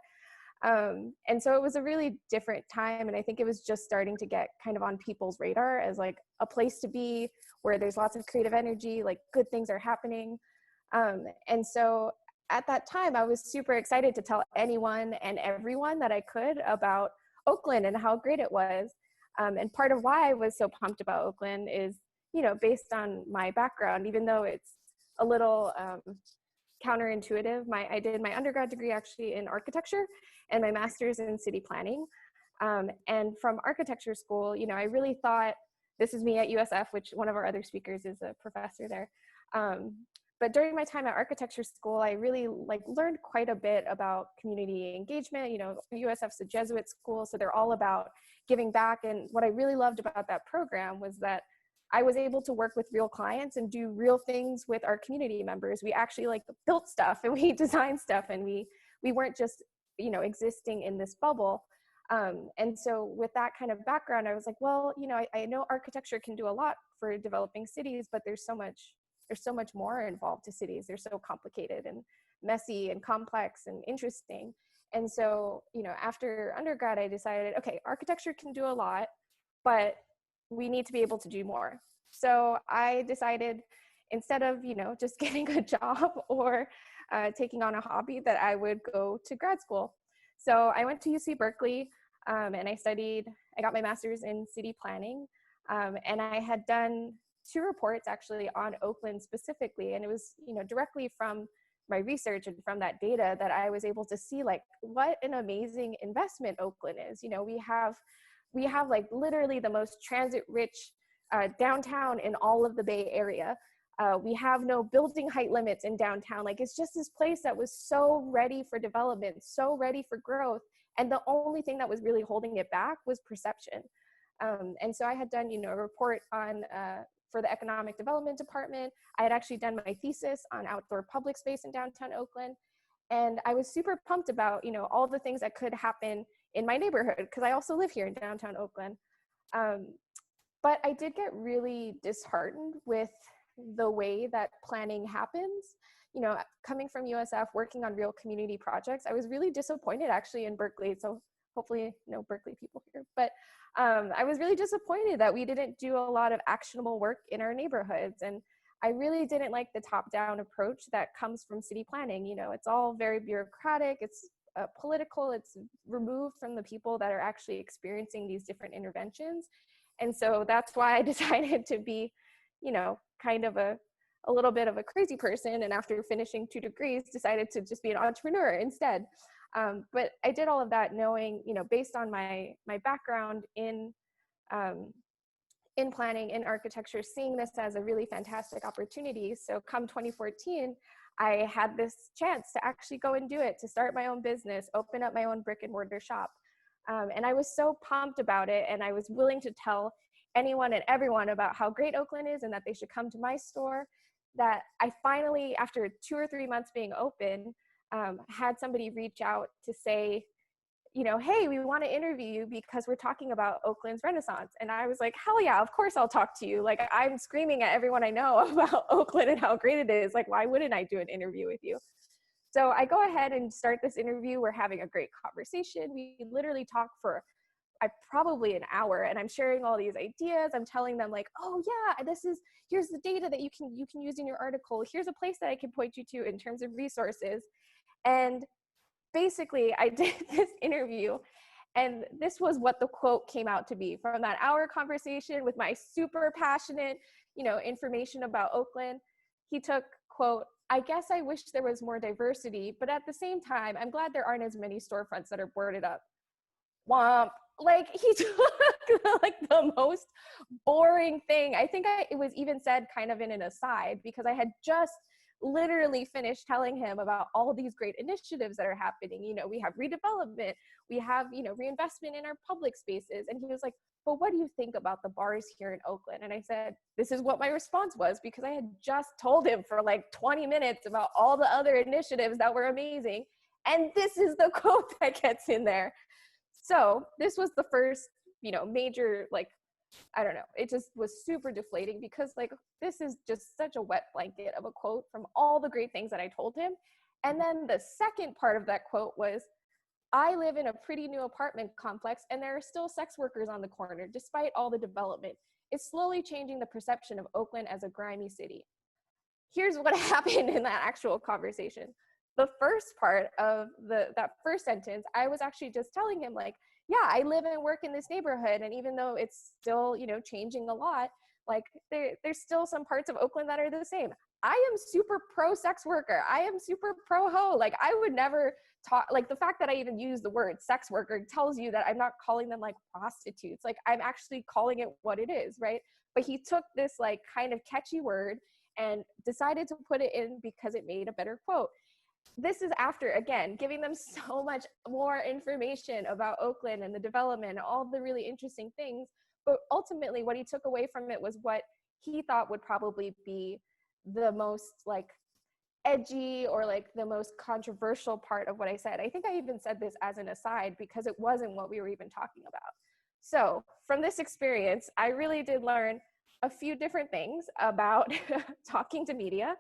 S5: And so it was a really different time. And I think it was just starting to get kind of on people's radar as like a place to be where there's lots of creative energy, like good things are happening. And so at that time, I was super excited to tell anyone and everyone that I could about Oakland and how great it was. And part of why I was so pumped about Oakland is, based on my background, even though it's a little counterintuitive. I did my undergrad degree actually in architecture and my master's in city planning. And from architecture school, I really thought, this is me at USF, which one of our other speakers is a professor there. But during my time at architecture school, I really learned quite a bit about community engagement. USF's a Jesuit school, so they're all about giving back. And what I really loved about that program was that I was able to work with real clients and do real things with our community members. We actually built stuff and we designed stuff, and we weren't just, existing in this bubble. And so with that kind of background, I was like, well, I know architecture can do a lot for developing cities, but there's so much more involved to cities. They're so complicated and messy and complex and interesting. And so, after undergrad, I decided, okay, architecture can do a lot, but we need to be able to do more. So I decided, instead of, just getting a job or taking on a hobby, that I would go to grad school. So I went to UC Berkeley and I got my master's in city planning. And I had done 2 reports actually on Oakland specifically. And it was, directly from my research and from that data that I was able to see what an amazing investment Oakland is. We have literally the most transit rich downtown in all of the Bay Area. We have no building height limits in downtown. It's just this place that was so ready for development, so ready for growth. And the only thing that was really holding it back was perception. And so I had done, a report on, for the economic development department. I had actually done my thesis on outdoor public space in downtown Oakland. And I was super pumped about, all the things that could happen in my neighborhood, because I also live here in downtown Oakland. But I did get really disheartened with the way that planning happens. Coming from USF, working on real community projects, I was really disappointed actually in Berkeley. So hopefully no Berkeley people here, but I was really disappointed that we didn't do a lot of actionable work in our neighborhoods. And I really didn't like the top-down approach that comes from city planning. It's all very bureaucratic, it's political, it's removed from the people that are actually experiencing these different interventions. And so that's why I decided to be, kind of a little bit of a crazy person. And after finishing 2 degrees, decided to just be an entrepreneur instead. But I did all of that knowing, based on my background in planning, in architecture, seeing this as a really fantastic opportunity. So come 2014, I had this chance to actually go and do it, to start my own business, open up my own brick and mortar shop. And I was so pumped about it. And I was willing to tell anyone and everyone about how great Oakland is and that they should come to my store, that I finally, after 2 or 3 months being open, had somebody reach out to say, hey, we want to interview you because we're talking about Oakland's Renaissance. And I was like, hell yeah, of course I'll talk to you. I'm screaming at everyone I know about Oakland and how great it is. Why wouldn't I do an interview with you? So I go ahead and start this interview. We're having a great conversation. We literally talk for probably an hour, and I'm sharing all these ideas. I'm telling them oh yeah, here's the data that you can use in your article. Here's a place that I can point you to in terms of resources. And basically I did this interview, and this was what the quote came out to be from that hour conversation with my super passionate, information about Oakland. He took quote, "I guess I wish there was more diversity, but at the same time, I'm glad there aren't as many storefronts that are boarded up." Womp. Like, he took like the most boring thing. I think it was even said kind of in an aside, because I had just literally finished telling him about all these great initiatives that are happening. You know, we have redevelopment, we have, you know, reinvestment in our public spaces. And he was like, "But what do you think about the bars here in Oakland?" And I said, this is what my response was, because I had just told him for like 20 minutes about all the other initiatives that were amazing. And this is the quote that gets in there. So this was the first, you know, major, like, I don't know, it just was super deflating, because like, this is just such a wet blanket of a quote from all the great things that I told him. And then the second part of that quote was, "I live in a pretty new apartment complex and there are still sex workers on the corner despite all the development. It's slowly changing the perception of Oakland as a grimy city." Here's what happened in that actual conversation. The first part of that first sentence, I was actually just telling him like, yeah, I live and work in this neighborhood, and even though it's still, you know, changing a lot, like there's still some parts of Oakland that are the same. I am super pro sex worker. I am super pro ho. Like, I would never talk, like, the fact that I even use the word sex worker tells you that I'm not calling them like prostitutes. Like, I'm actually calling it what it is, right? But he took this like kind of catchy word and decided to put it in because it made a better quote. This is after, again, giving them so much more information about Oakland and the development and all the really interesting things. But ultimately, what he took away from it was what he thought would probably be the most like edgy or like the most controversial part of what I said. I think I even said this as an aside because it wasn't what we were even talking about. So from this experience, I really did learn a few different things about talking to media.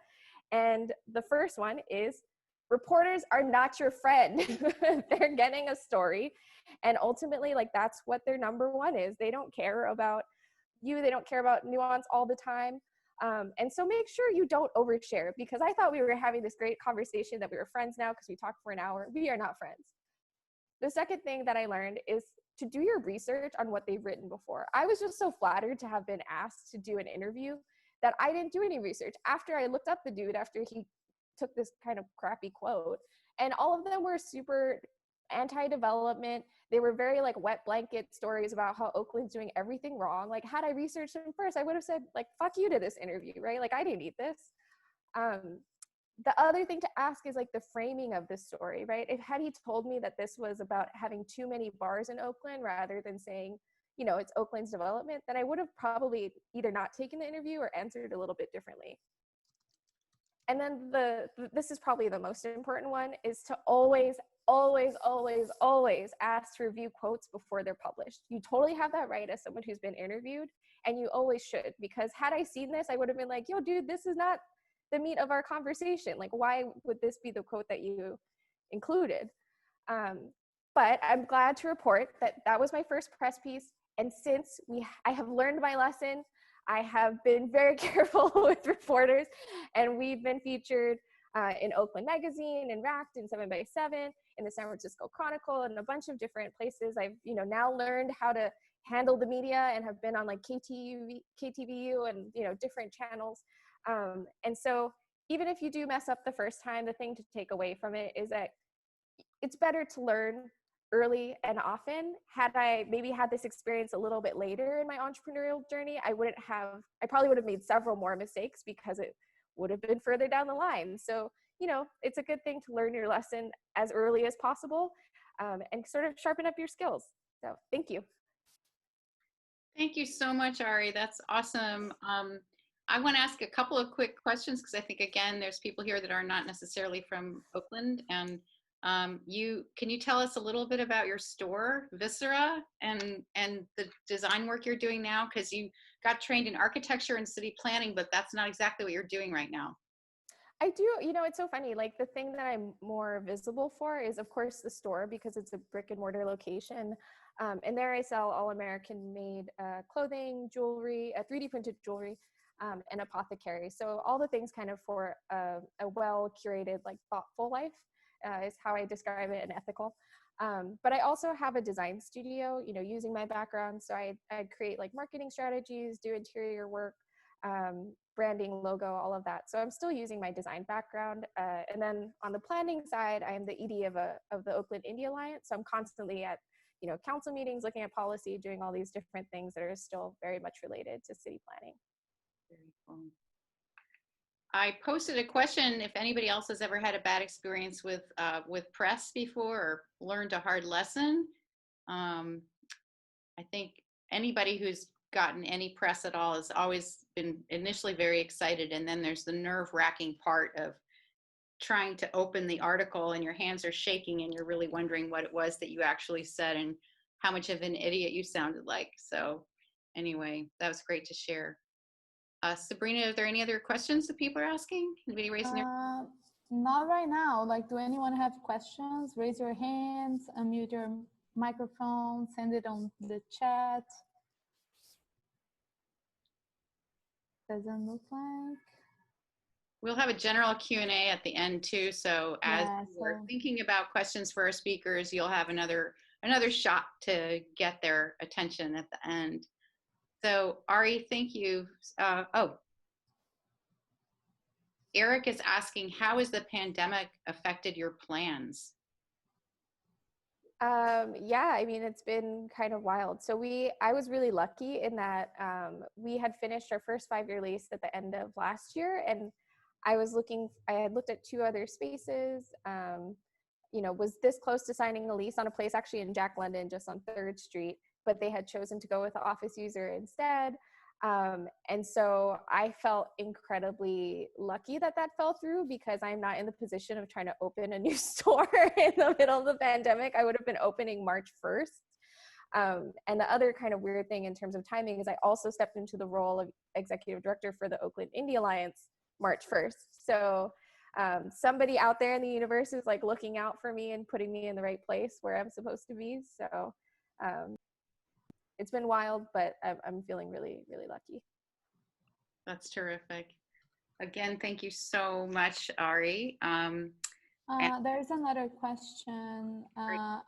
S5: And the first one is, reporters are not your friend. They're getting a story. And ultimately, like, that's what their number one is. They don't care about you. They don't care about nuance all the time. And so make sure you don't overshare, because I thought we were having this great conversation that we were friends now because we talked for an hour. We are not friends. The second thing that I learned is to do your research on what they've written before. I was just so flattered to have been asked to do an interview that I didn't do any research. After I looked up the dude, after he took this kind of crappy quote, and all of them were super anti-development. They were very like wet blanket stories about how Oakland's doing everything wrong. Like, had I researched them first, I would have said like, fuck you to this interview, right? Like, I didn't need this. The other thing to ask is like the framing of this story, right? If had he told me that this was about having too many bars in Oakland rather than saying, you know, it's Oakland's development, then I would have probably either not taken the interview or answered a little bit differently. And then this is probably the most important one, is to always ask to review quotes before they're published. You totally have that right as someone who's been interviewed, and you always should, because had I seen this, I would have been like, yo, dude, this is not the meat of our conversation. Like, why would this be the quote that you included? But I'm glad to report that that was my first press piece. And since I have learned my lesson, I have been very careful with reporters, and we've been featured in Oakland Magazine, in Racked, in 7x7, in the San Francisco Chronicle, and a bunch of different places. I've, you know, now learned how to handle the media and have been on like KTVU and, you know, different channels. And so even if you do mess up the first time, the thing to take away from it is that it's better to learn early and often. Had I maybe had this experience a little bit later in my entrepreneurial journey, I probably would have made several more mistakes because it would have been further down the line. So, you know, it's a good thing to learn your lesson as early as possible, and sort of sharpen up your skills. So thank you.
S1: Thank you so much, Ari. That's awesome. I want to ask a couple of quick questions because I think, again, there's people here that are not necessarily from Oakland. And can you tell us a little bit about your store, Viscera, and the design work you're doing now? Because you got trained in architecture and city planning, but that's not exactly what you're doing right now.
S5: I do, you know, it's so funny. Like, the thing that I'm more visible for is, of course, the store, because it's a brick and mortar location. And there I sell all American made clothing, jewelry, 3D printed jewelry, and apothecary. So all the things kind of for a well curated, like, thoughtful life is how I describe it, and ethical. But I also have a design studio, you know, using my background. So I create like marketing strategies, do interior work. branding, logo, all of that. So I'm still using my design background. And then on the planning side, I am the ED of the Oakland Indie Alliance. So I'm constantly at, council meetings, looking at policy, doing all these different things that are still very much related to city planning.
S1: Very cool. I posted a question if anybody else has ever had a bad experience with press before or learned a hard lesson. I think anybody who's gotten any press at all has always been initially very excited, and then there's the nerve-wracking part of trying to open the article and your hands are shaking and you're really wondering what it was that you actually said and how much of an idiot you sounded like. So anyway, that was great to share. Sabrina, are there any other questions that people are asking? Anybody raising their hand?
S2: Not right now. Like, do anyone have questions? Raise your hands, unmute your microphone, send it on the chat. Doesn't look like.
S1: We'll have a general Q&A at the end too. So as we're thinking about questions for our speakers, you'll have another shot to get their attention at the end. So Ari, thank you. Eric is asking, how has the pandemic affected your plans?
S5: Yeah, I mean, it's been kind of wild. So I was really lucky in that we had finished our first 5-year lease at the end of last year, and I had looked at 2 other spaces, was this close to signing a lease on a place actually in Jack London, just on 3rd Street, but they had chosen to go with the office user instead. And so I felt incredibly lucky that fell through, because I'm not in the position of trying to open a new store in the middle of the pandemic. I would have been opening March 1st. And the other kind of weird thing in terms of timing is I also stepped into the role of executive director for the Oakland Indie Alliance March 1st. So somebody out there in the universe is like looking out for me and putting me in the right place where I'm supposed to be. So it's been wild, but I'm feeling really, really lucky.
S1: That's terrific. Again, thank you so much, Ari.
S2: There's another question.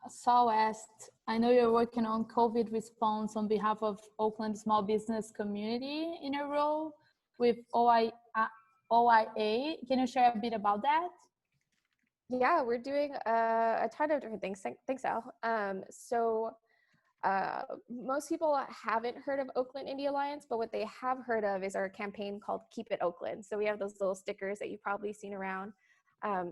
S2: Saul asked, I know you're working on COVID response on behalf of Oakland small business community in a role with OIA. Can you share a bit about that?
S5: Yeah, we're doing a ton of different things. Thanks, Al. Most people haven't heard of Oakland Indie Alliance, but what they have heard of is our campaign called Keep It Oakland. So we have those little stickers that you've probably seen around.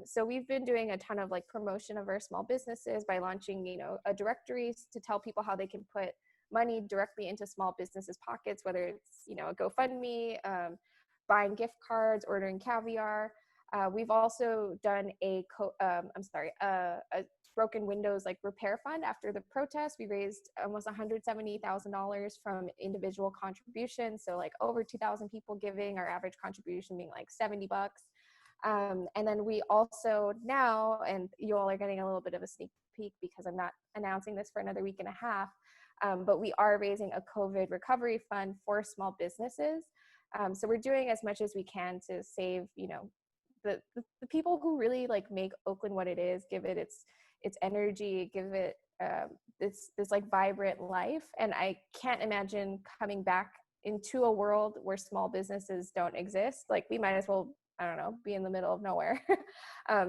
S5: So we've been doing a ton of promotion of our small businesses by launching, a directory to tell people how they can put money directly into small businesses' pockets, whether it's, a GoFundMe, buying gift cards, ordering caviar. We've also done a broken windows repair fund after the protest. We raised almost $170,000 from individual contributions. So over 2,000 people giving, our average contribution being $70. And then we also now, and you all are getting a little bit of a sneak peek because I'm not announcing this for another week and a half, but we are raising a COVID recovery fund for small businesses. So we're doing as much as we can to save, the people who really make Oakland what it is, give it its energy, give it this vibrant life. And I can't imagine coming back into a world where small businesses don't exist. We might as well, I don't know, be in the middle of nowhere.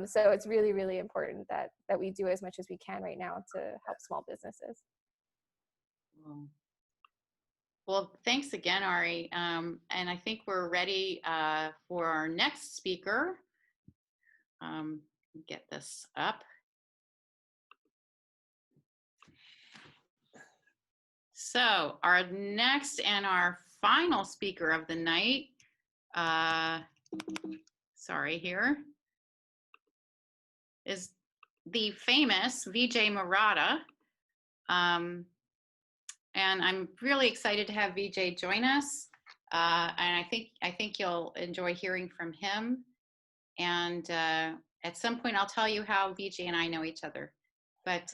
S5: So it's really, really important that we do as much as we can right now to help small businesses.
S1: Well, thanks again, Ari. And I think we're ready for our next speaker. Get this up. So our next and our final speaker of the night, is the famous Vijay Maratha. And I'm really excited to have Vijay join us. And I think you'll enjoy hearing from him. And at some point, I'll tell you how Vijay and I know each other. But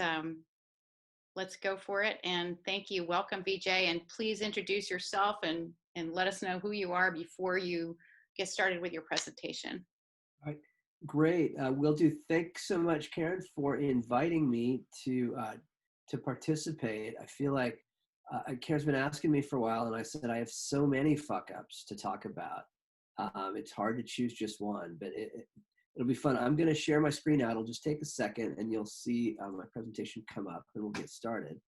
S1: let's go for it. And thank you. Welcome, Vijay. And please introduce yourself and let us know who you are before you get started with your presentation.
S8: All right. Great. Will do. Thanks so much, Karen, for inviting me to participate. I feel like Karen's been asking me for a while, and I said I have so many fuck ups to talk about. It's hard to choose just one, but it'll be fun. I'm going to share my screen now. It'll just take a second, and you'll see my presentation come up, and we'll get started.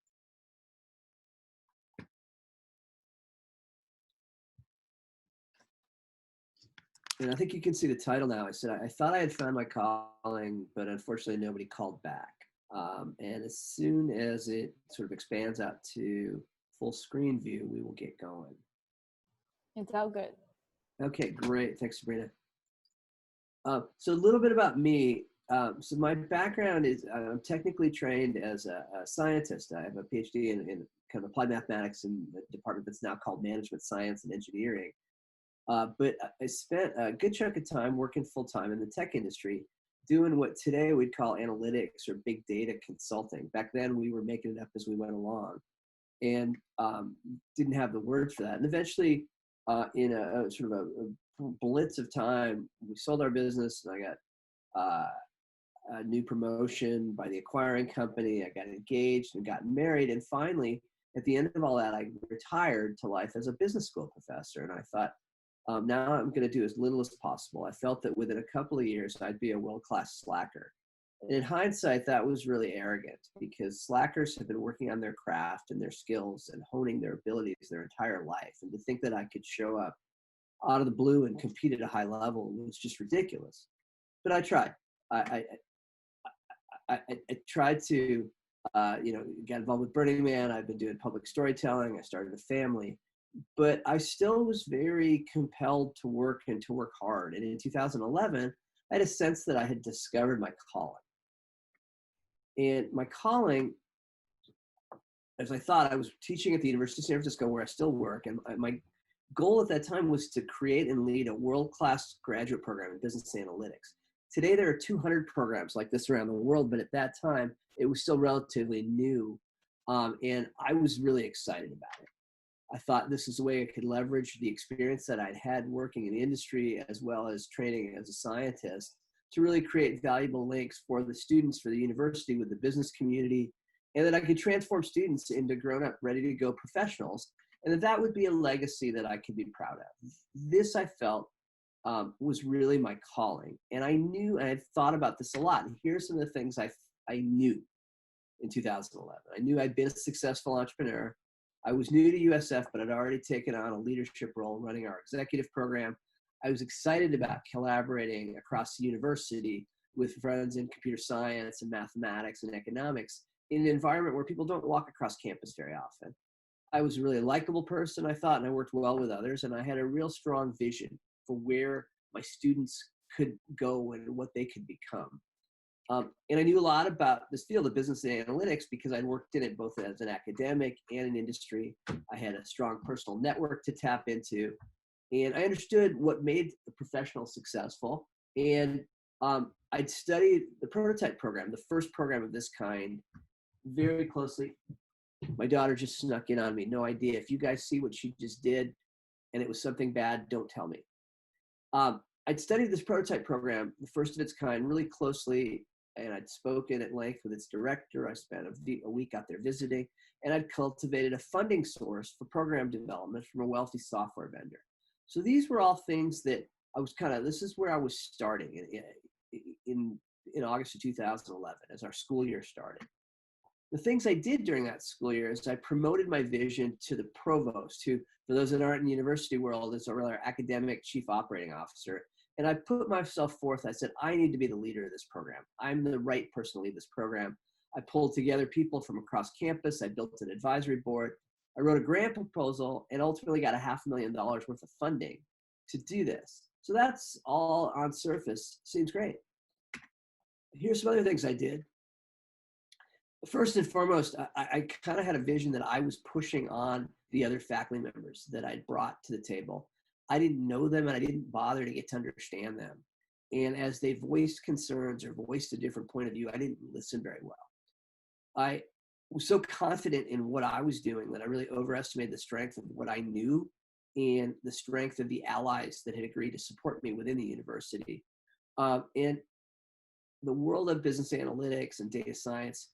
S8: And I think you can see the title now. I said, I thought I had found my calling, but unfortunately nobody called back. And as soon as it sort of expands out to full screen view, we will get going.
S2: It's all good.
S8: Okay, great. Thanks, Sabrina. So a little bit about me. So my background is I'm technically trained as a scientist. I have a PhD in kind of applied mathematics in the department that's now called Management Science and Engineering. But I spent a good chunk of time working full-time in the tech industry, doing what today we'd call analytics or big data consulting. Back then, we were making it up as we went along and didn't have the words for that. And eventually, in a sort of a blitz of time, we sold our business, and I got a new promotion by the acquiring company. I got engaged and got married. And finally, at the end of all that, I retired to life as a business school professor. And I thought, now I'm going to do as little as possible. I felt that within a couple of years, I'd be a world-class slacker. And in hindsight, that was really arrogant because slackers have been working on their craft and their skills and honing their abilities their entire life. And to think that I could show up out of the blue and compete at a high level was just ridiculous. But I tried. I tried to, get involved with Burning Man. I've been doing public storytelling. I started a family. But I still was very compelled to work and to work hard. And in 2011, I had a sense that I had discovered my calling. And my calling, as I thought, I was teaching at the University of San Francisco where I still work. And my goal at that time was to create and lead a world-class graduate program in business analytics. Today, there are 200 programs like this around the world, but at that time, it was still relatively new. And I was really excited about it. I thought this is a way I could leverage the experience that I'd had working in the industry as well as training as a scientist to really create valuable links for the students, for the university, with the business community, and that I could transform students into grown-up, ready-to-go professionals, and that would be a legacy that I could be proud of. This, I felt, was really my calling. And I knew, and I've thought about this a lot, and here's some of the things I knew in 2011. I knew I'd been a successful entrepreneur. I was new to USF, but I'd already taken on a leadership role running our executive program. I was excited about collaborating across the university with friends in computer science and mathematics and economics in an environment where people don't walk across campus very often. I was a really likable person, I thought, and I worked well with others, and I had a real strong vision for where my students could go and what they could become. And I knew a lot about this field of business and analytics because I'd worked in it both as an academic and an industry. I had a strong personal network to tap into, and I understood what made the professional successful. And I'd studied the prototype program, the first program of this kind, very closely. My daughter just snuck in on me. No idea. If you guys see what she just did and it was something bad, don't tell me. I'd studied this prototype program, the first of its kind, really closely, and I'd spoken at length with its director. I spent a week out there visiting, and I'd cultivated a funding source for program development from a wealthy software vendor. So these were all things that I was this is where I was starting in August of 2011 as our school year started. The things I did during that school year is I promoted my vision to the provost, who, for those that aren't in the university world, is our academic chief operating officer. And I put myself forth. I said, I need to be the leader of this program. I'm the right person to lead this program. I pulled together people from across campus. I built an advisory board. I wrote a grant proposal and ultimately got $500,000 worth of funding to do this. So that's all on surface. Seems great. Here's some other things I did. First and foremost, I kind of had a vision that I was pushing on the other faculty members that I'd brought to the table. I didn't know them and I didn't bother to get to understand them. And as they voiced concerns or voiced a different point of view, I didn't listen very well. I was so confident in what I was doing that I really overestimated the strength of what I knew and the strength of the allies that had agreed to support me within the university. And the world of business analytics and data science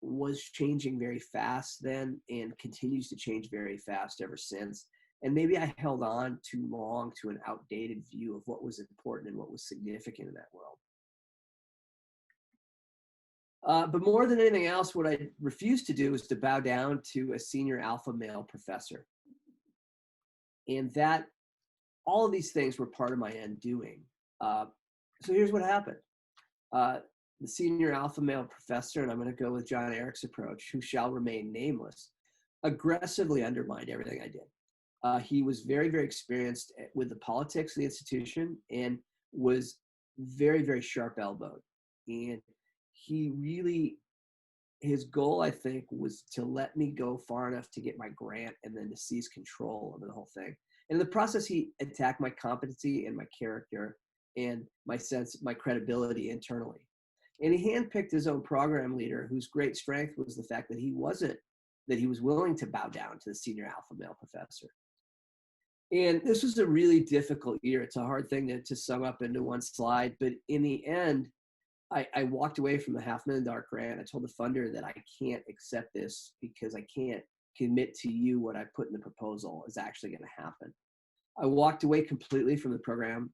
S8: was changing very fast then and continues to change very fast ever since. And maybe I held on too long to an outdated view of what was important and what was significant in that world. But more than anything else, what I refused to do was to bow down to a senior alpha male professor. And that, all of these things were part of my undoing. So here's what happened. The senior alpha male professor, and I'm going to go with John Eric's approach, who shall remain nameless, aggressively undermined everything I did. He was very, very experienced with the politics of the institution and was very, very sharp-elbowed. And he really, his goal, I think, was to let me go far enough to get my grant and then to seize control over the whole thing. And in the process, he attacked my competency and my character and my sense, my credibility internally. And he handpicked his own program leader, whose great strength was the fact that he was willing to bow down to the senior alpha male professor. And this was a really difficult year. It's a hard thing to sum up into one slide, but in the end, I walked away from the $500,000 grant. I told the funder that I can't accept this because I can't commit to you what I put in the proposal is actually going to happen. I walked away completely from the program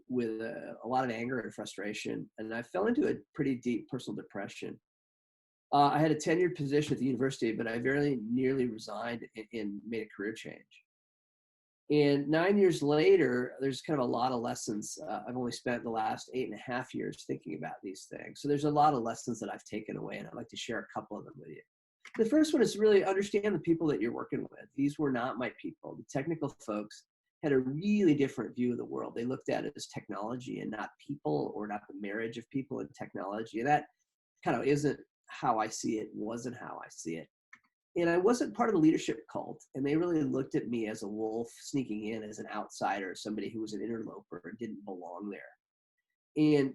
S8: with a lot of anger and frustration, and I fell into a pretty deep personal depression. I had a tenured position at the university, but I very nearly resigned and made a career change. And 9 years later, there's kind of a lot of lessons. I've only spent the last 8.5 years thinking about these things. So there's a lot of lessons that I've taken away, and I'd like to share a couple of them with you. The first one is really understand the people that you're working with. These were not my people. The technical folks had a really different view of the world. They looked at it as technology and not people, or not the marriage of people and technology. And that kind of isn't how I see it, wasn't how I see it. And I wasn't part of the leadership cult, and they really looked at me as a wolf sneaking in as an outsider, somebody who was an interloper and didn't belong there. And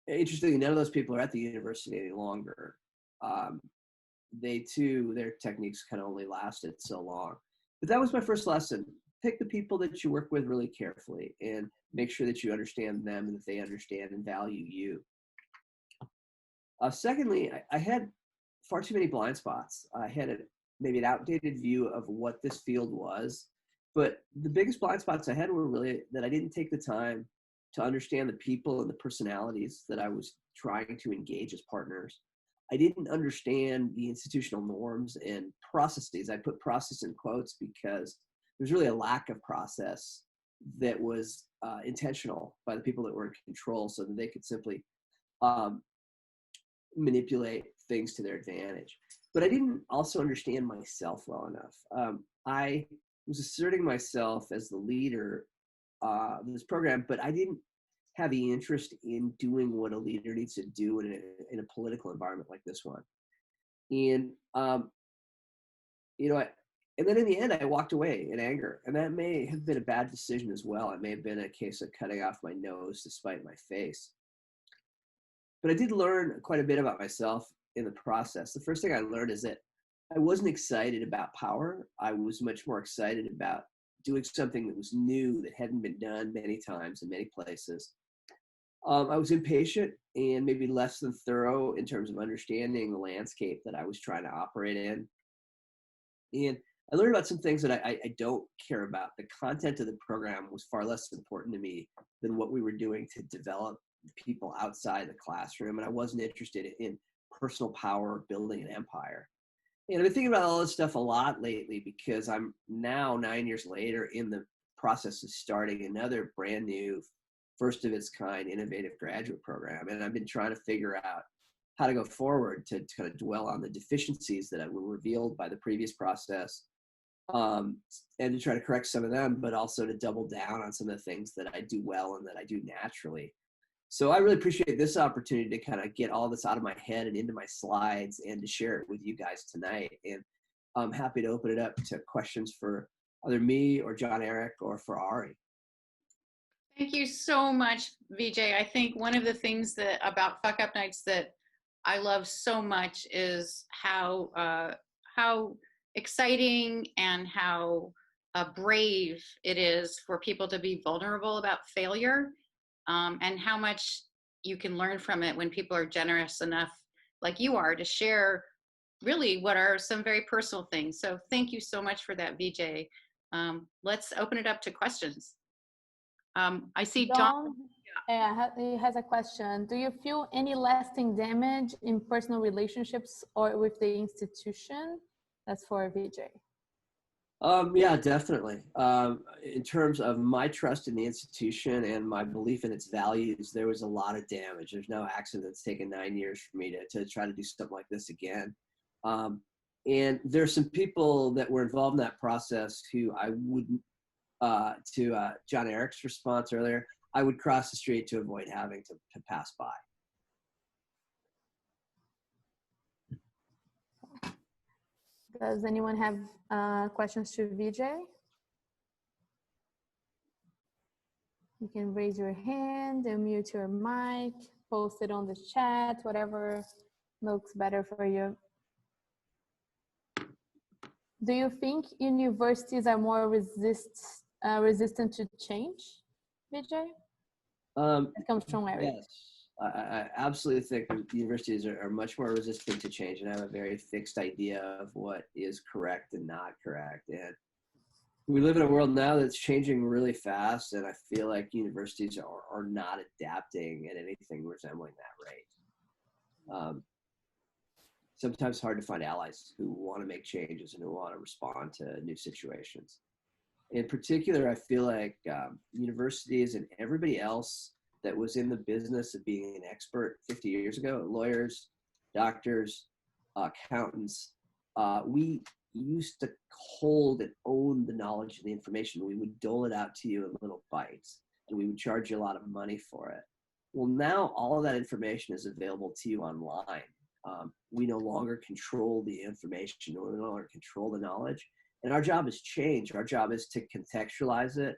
S8: interestingly, none of those people are at the university any longer. They too, their techniques kind of only lasted so long. But that was my first lesson. Pick the people that you work with really carefully and make sure that you understand them and that they understand and value you. Secondly, I had far too many blind spots. I had maybe an outdated view of what this field was, but the biggest blind spots I had were really that I didn't take the time to understand the people and the personalities that I was trying to engage as partners. I didn't understand the institutional norms and processes. I put process in quotes because there's really a lack of process that was intentional by the people that were in control so that they could simply manipulate things to their advantage. But I didn't also understand myself well enough. I was asserting myself as the leader of this program, but I didn't have the interest in doing what a leader needs to do in a political environment like this one. And, and then in the end, I walked away in anger, and that may have been a bad decision as well. It may have been a case of cutting off my nose to spite my face. But I did learn quite a bit about myself in the process. The first thing I learned is that I wasn't excited about power. I was much more excited about doing something that was new, that hadn't been done many times in many places. I was impatient and maybe less than thorough in terms of understanding the landscape that I was trying to operate in. And I learned about some things that I don't care about. The content of the program was far less important to me than what we were doing to develop people outside the classroom. And I wasn't interested in personal power, building an empire. And I've been thinking about all this stuff a lot lately because I'm now 9 years later in the process of starting another brand new, first of its kind, innovative graduate program. And I've been trying to figure out how to go forward to kind of dwell on the deficiencies that were revealed by the previous process, and to try to correct some of them, but also to double down on some of the things that I do well and that I do naturally. So I really appreciate this opportunity to kind of get all this out of my head and into my slides and to share it with you guys tonight. And I'm happy to open it up to questions for either me or John Eric or for Ari.
S1: Thank you so much, Vijay. I think one of the things that about Fuckup Nights that I love so much is how exciting and how brave it is for people to be vulnerable about failure, and how much you can learn from it when people are generous enough like you are to share really what are some very personal things. So thank you so much for that, VJ. Let's open it up to questions. I see Don.
S2: He has a question. Do you feel any lasting damage in personal relationships or with the institution? That's for VJ.
S8: Yeah, definitely. In terms of my trust in the institution and my belief in its values, there was a lot of damage. There's no accident. It's taken 9 years for me to try to do something like this again. And there's some people that were involved in that process who I wouldn't, to John Eric's response earlier, I would cross the street to avoid having to pass by.
S2: Does anyone have questions to VJ? You can raise your hand, unmute your mic, post it on the chat, whatever looks better for you. Do you think universities are more resistant to change, VJ? It comes from Eric.
S8: Yes, I absolutely think universities are much more resistant to change and have a very fixed idea of what is correct and not correct. And we live in a world now that's changing really fast, and I feel like universities are not adapting at anything resembling that rate. Sometimes hard to find allies who want to make changes and who want to respond to new situations. In particular, I feel like universities and everybody else that was in the business of being an expert 50 years ago, lawyers, doctors, accountants, we used to hold and own the knowledge and the information. We would dole it out to you in little bites, and we would charge you a lot of money for it. Well, now all of that information is available to you online. We no longer control the information, we no longer control the knowledge. And our job has changed. Our job is to contextualize it,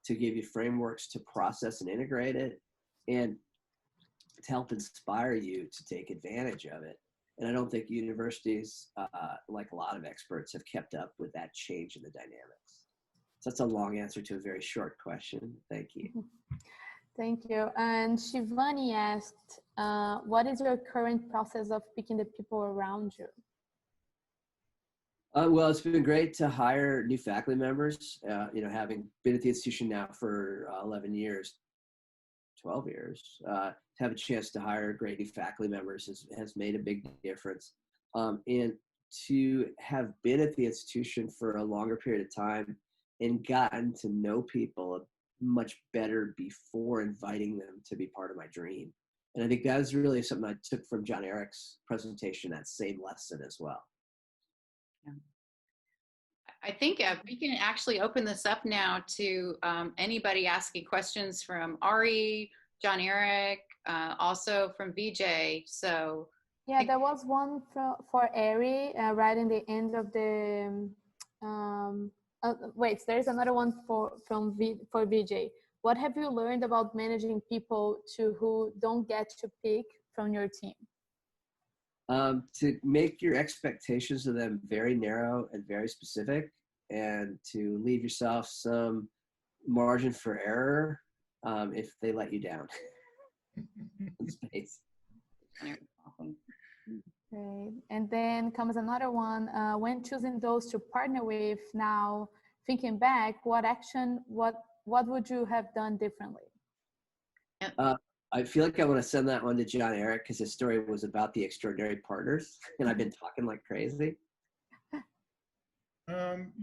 S8: to give you frameworks to process and integrate it, and to help inspire you to take advantage of it. And I don't think universities, like a lot of experts, have kept up with that change in the dynamics. So that's a long answer to a very short question. Thank you.
S2: Thank you. And Shivani asked, what is your current process of picking the people around you?
S8: Well, it's been great to hire new faculty members, having been at the institution now for 11 years, 12 years, to have a chance to hire great new faculty members has made a big difference. And to have been at the institution for a longer period of time and gotten to know people much better before inviting them to be part of my dream. And I think that is really something I took from John Eric's presentation, that same lesson as well.
S1: Yeah. I think we can actually open this up now to anybody asking questions from Ari, John Eric, also from VJ. So
S2: yeah, there was one for Ari right in the end of the. Wait, there's another one for VJ. What have you learned about managing people who don't get to pick from your team?
S8: To make your expectations of them very narrow and very specific, and to leave yourself some margin for error if they let you down in space.
S2: Great. And then comes another one. When choosing those to partner with now, thinking back, what would you have done differently?
S8: I feel like I want to send that one to John Eric because his story was about the extraordinary partners, and I've been talking like crazy.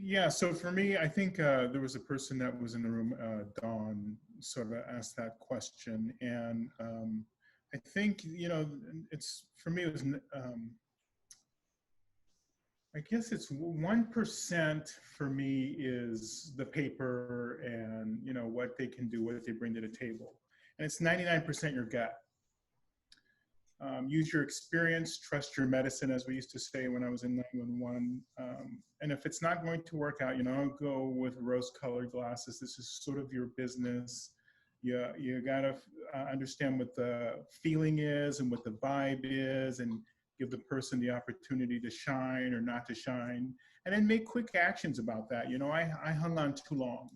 S3: Yeah, so for me, I think there was a person that was in the room, Dawn, sort of asked that question. And I think, it's, for me, it was, I guess it's 1% for me is the paper and, what they can do, what they bring to the table. And it's 99% your gut. Use your experience, trust your medicine, as we used to say when I was in 911. And if it's not going to work out, don't go with rose-colored glasses. This is sort of your business. You gotta understand what the feeling is and what the vibe is, and give the person the opportunity to shine or not to shine, and then make quick actions about that. I hung on too long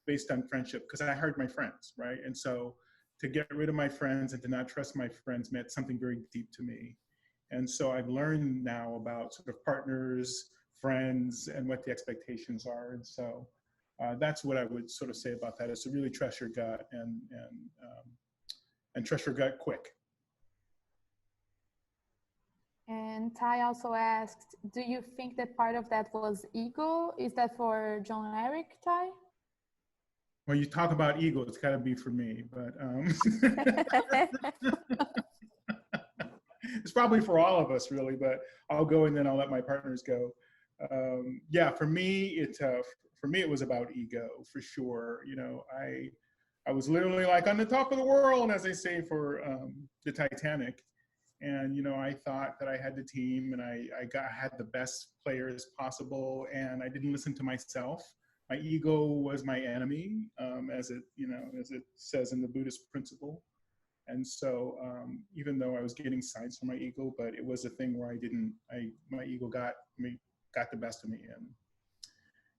S3: based on friendship because I heard my friends, right? And so to get rid of my friends and to not trust my friends meant something very deep to me. And so I've learned now about sort of partners, friends, and what the expectations are. And so that's what I would sort of say about that, is to really trust your gut and trust your gut quick.
S2: And Ty also asked, do you think that part of that was ego? Is that for John Eric, Ty?
S3: When you talk about ego, it's got to be for me, but it's probably for all of us, really. But I'll go and then I'll let my partners go. Yeah, for me, it was about ego for sure. You know, I was literally like on the top of the world, as they say for the Titanic. And, you know, I thought that I had the team and I had the best players possible, and I didn't listen to myself. My ego was my enemy, as it says in the Buddhist principle. And so even though I was getting signs from my ego, but it was a thing where my ego got the best of me.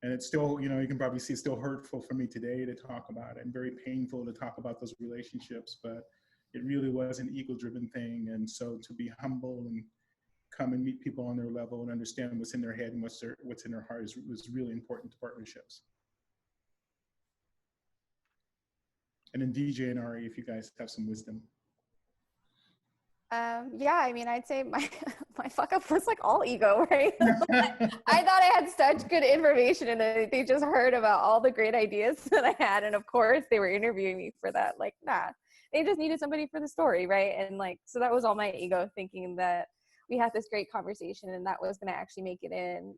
S3: And it's still, you know, you can probably see it's still hurtful for me today to talk about it, and very painful to talk about those relationships, but it really was an ego-driven thing. And so to be humble and come and meet people on their level and understand what's in their head and what's in their heart was really important to partnerships. And then DJ and Ari, if you guys have some wisdom.
S5: Yeah, I mean, I'd say my fuck up was like all ego, right? I thought I had such good information, and they just heard about all the great ideas that I had, and of course they were interviewing me for that. Like, nah, they just needed somebody for the story, right? And like, so that was all my ego, thinking that we had this great conversation and that was going to actually make it in,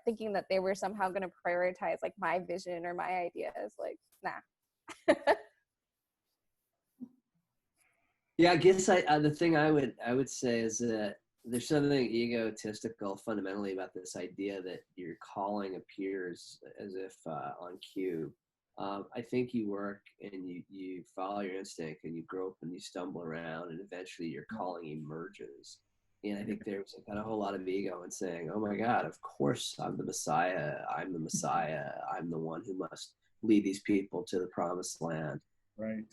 S5: thinking that they were somehow going to prioritize like my vision or my ideas. Like, nah.
S8: Yeah, I guess the thing I would say is that there's something egotistical fundamentally about this idea that your calling appears as if on cue. I think you work and you follow your instinct and you grope and you stumble around, and eventually your calling emerges. And I think there's a kind of whole lot of ego in saying, oh my God, of course I'm the Messiah. I'm the Messiah. I'm the one who must lead these people to the promised land.
S3: Right.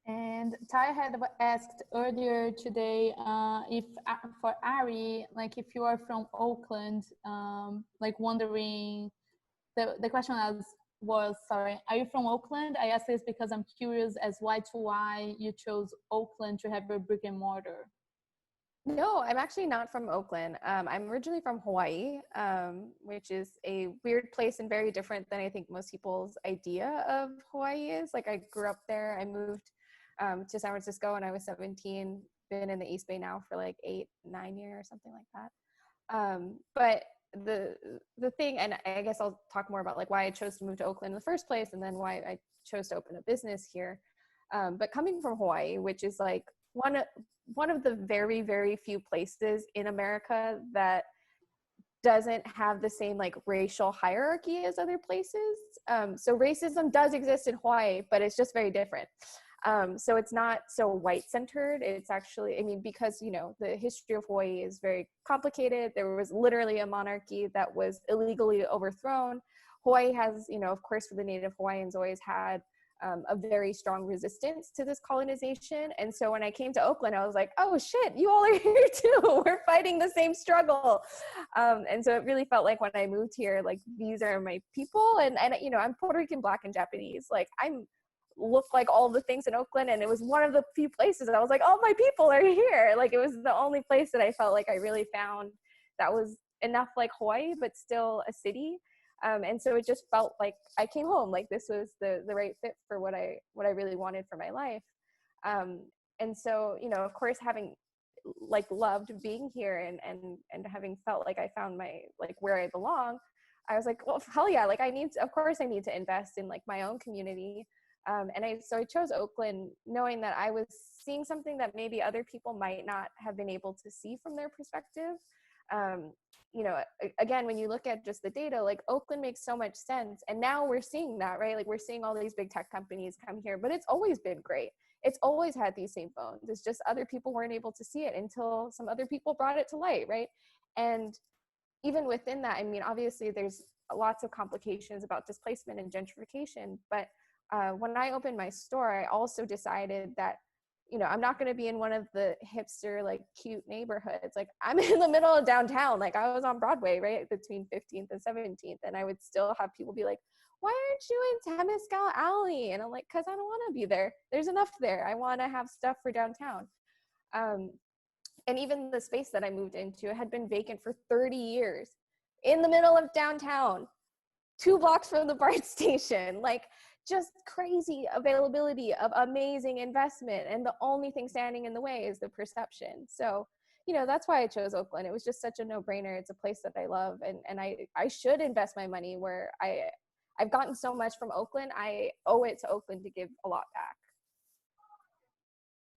S2: And Ty had asked earlier today if for Ari, like if you are from Oakland, like wondering, the question was, sorry, are you from Oakland? I ask this because I'm curious as to why you chose Oakland to have your brick and mortar.
S5: No, I'm actually not from Oakland. I'm originally from Hawaii, which is a weird place and very different than I think most people's idea of Hawaii is. Like, I grew up there. I moved to San Francisco when I was 17, been in the East Bay now for like 8-9 years, something like that. But the thing, and I guess I'll talk more about like why I chose to move to Oakland in the first place, and then why I chose to open a business here. But coming from Hawaii, which is like one of the very, very few places in America that doesn't have the same like racial hierarchy as other places. So racism does exist in Hawaii, but it's just very different. So it's not so white-centered. It's actually, I mean, because, you know, the history of Hawaii is very complicated. There was literally a monarchy that was illegally overthrown. Hawaii has, you know, of course, for the Native Hawaiians, always had a very strong resistance to this colonization. And so when I came to Oakland, I was like, oh shit, you all are here too. We're fighting the same struggle. And so it really felt like when I moved here, like, these are my people. And you know, I'm Puerto Rican, Black, and Japanese. Like, look like all the things in Oakland, and it was one of the few places that I was like, all my people are here. Like, it was the only place that I felt like I really found that was enough like Hawaii, but still a city. And so it just felt like I came home. Like, this was the right fit for what I really wanted for my life. And so, you know, of course, having like loved being here and having felt like I found my, like, where I belong, I was like, well, hell yeah. Like, I need to invest in like my own community. So I chose Oakland knowing that I was seeing something that maybe other people might not have been able to see from their perspective. You know, again, when you look at just the data, like, Oakland makes so much sense. And now we're seeing that, right? Like, we're seeing all these big tech companies come here, but it's always been great. It's always had these same phones. It's just other people weren't able to see it until some other people brought it to light, right? And even within that, I mean, obviously there's lots of complications about displacement and gentrification, but when I opened my store, I also decided that I'm not going to be in one of the hipster, like cute neighborhoods. Like I'm in the middle of downtown. Like I was on Broadway, right between 15th and 17th. And I would still have people be like, why aren't you in Temescal Alley? And I'm like, cause I don't want to be there. There's enough there. I want to have stuff for downtown. And even the space that I moved into had been vacant for 30 years in the middle of downtown, 2 blocks from the BART station. Like, just crazy availability of amazing investment, and the only thing standing in the way is the perception. So that's why I chose Oakland. It was just such a no-brainer. It's a place that I love, and I should invest my money where I've gotten so much from Oakland. I owe it to Oakland to give a lot back.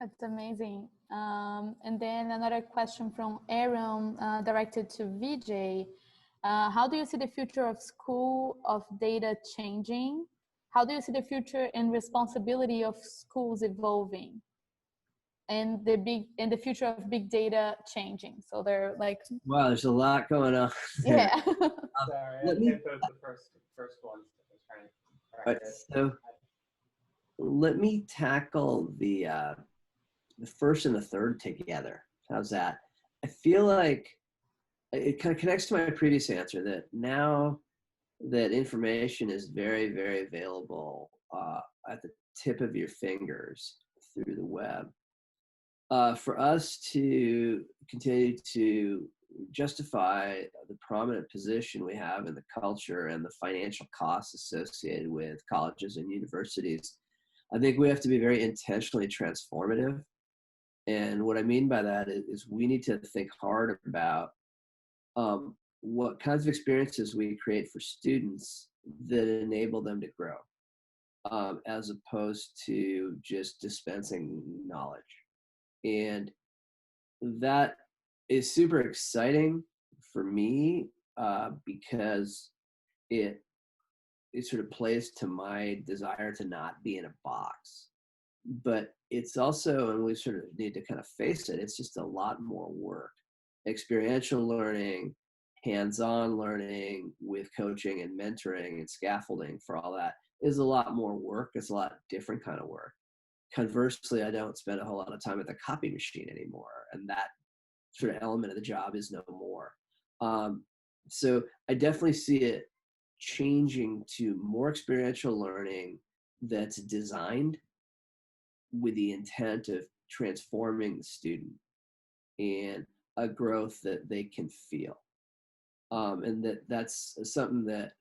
S2: That's amazing. And then another question from Aaron, directed to VJ. How do you see the future of school of data changing? How do you see the future and responsibility of schools evolving, and the future of big data changing? So they're like,
S8: wow, there's a lot going on.
S5: Yeah.
S7: Sorry, I think those the first ones that was trying to practice.
S8: So let me tackle the first and the third together. How's that? I feel like it kind of connects to my previous answer, that now that information is very, very available at the tip of your fingers through the web, for us to continue to justify the prominent position we have in the culture and the financial costs associated with colleges and universities, I think we have to be very intentionally transformative. And what I mean by that is we need to think hard about what kinds of experiences we create for students that enable them to grow, as opposed to just dispensing knowledge. And that is super exciting for me, because it sort of plays to my desire to not be in a box. But it's also, and we sort of need to kind of face it, it's just a lot more work. Experiential learning, hands-on learning with coaching and mentoring and scaffolding for all that is a lot more work. It's a lot different kind of work. Conversely, I don't spend a whole lot of time at the copy machine anymore, and that sort of element of the job is no more. So I definitely see it changing to more experiential learning that's designed with the intent of transforming the student and a growth that they can feel. And that's something that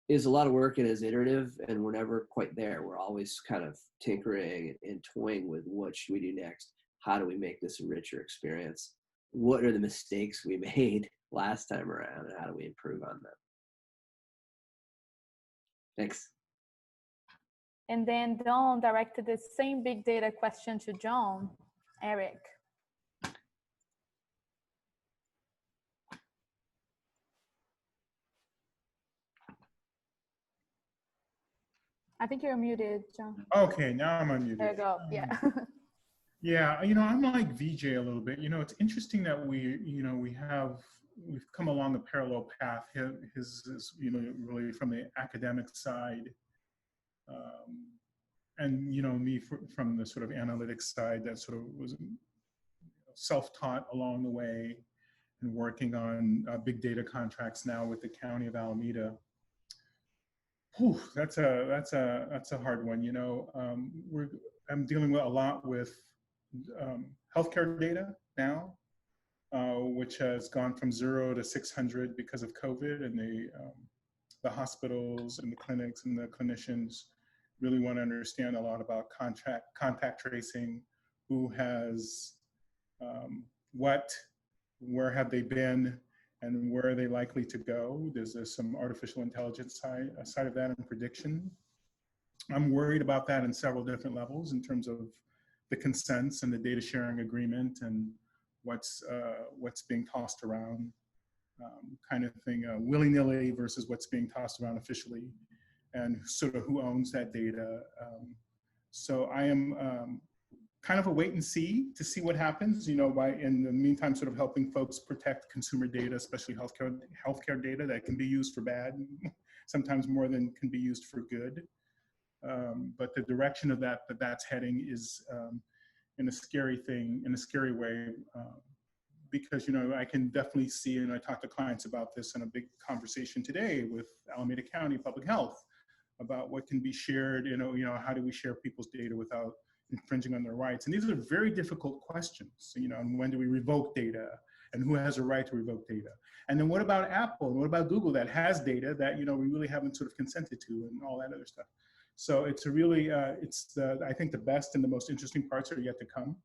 S8: is a lot of work and is iterative, and we're never quite there. We're always kind of tinkering and toying with what should we do next? How do we make this a richer experience? What are the mistakes we made last time around, and how do we improve on them? Thanks.
S2: and then Don directed the same big data question to John. Eric. I think you're muted, John.
S3: Okay, now I'm unmuted.
S2: There you go. Yeah.
S3: Yeah, I'm like VJ a little bit. It's interesting that we've come along a parallel path. His is, really from the academic side, and me from the sort of analytics side that sort of was self-taught along the way, and working on big data contracts now with the County of Alameda. Whew, that's a hard one. I'm dealing with a lot with healthcare data now, which has gone from 0 to 600 because of COVID, and the hospitals and the clinics and the clinicians really want to understand a lot about contact tracing, who has what, where have they been, and where are they likely to go. There's some artificial intelligence side of that and prediction. I'm worried about that in several different levels in terms of the consents and the data sharing agreement and what's being tossed around, kind of thing, willy-nilly versus what's being tossed around officially, and sort of who owns that data. So I am kind of a wait and see to see what happens, by in the meantime sort of helping folks protect consumer data, especially healthcare data that can be used for bad, sometimes more than can be used for good. But the direction of that's heading is in a scary thing, in a scary way, because, you know, I can definitely see, and I talk to clients about this in a big conversation today with Alameda County Public Health about what can be shared, you know, how do we share people's data without infringing on their rights? And these are very difficult questions, you know, and when do we revoke data? And who has a right to revoke data? And then what about Apple? And what about Google that has data that, you know, we really haven't sort of consented to and all that other stuff? So it's a really, I think the best and the most interesting parts are yet to come.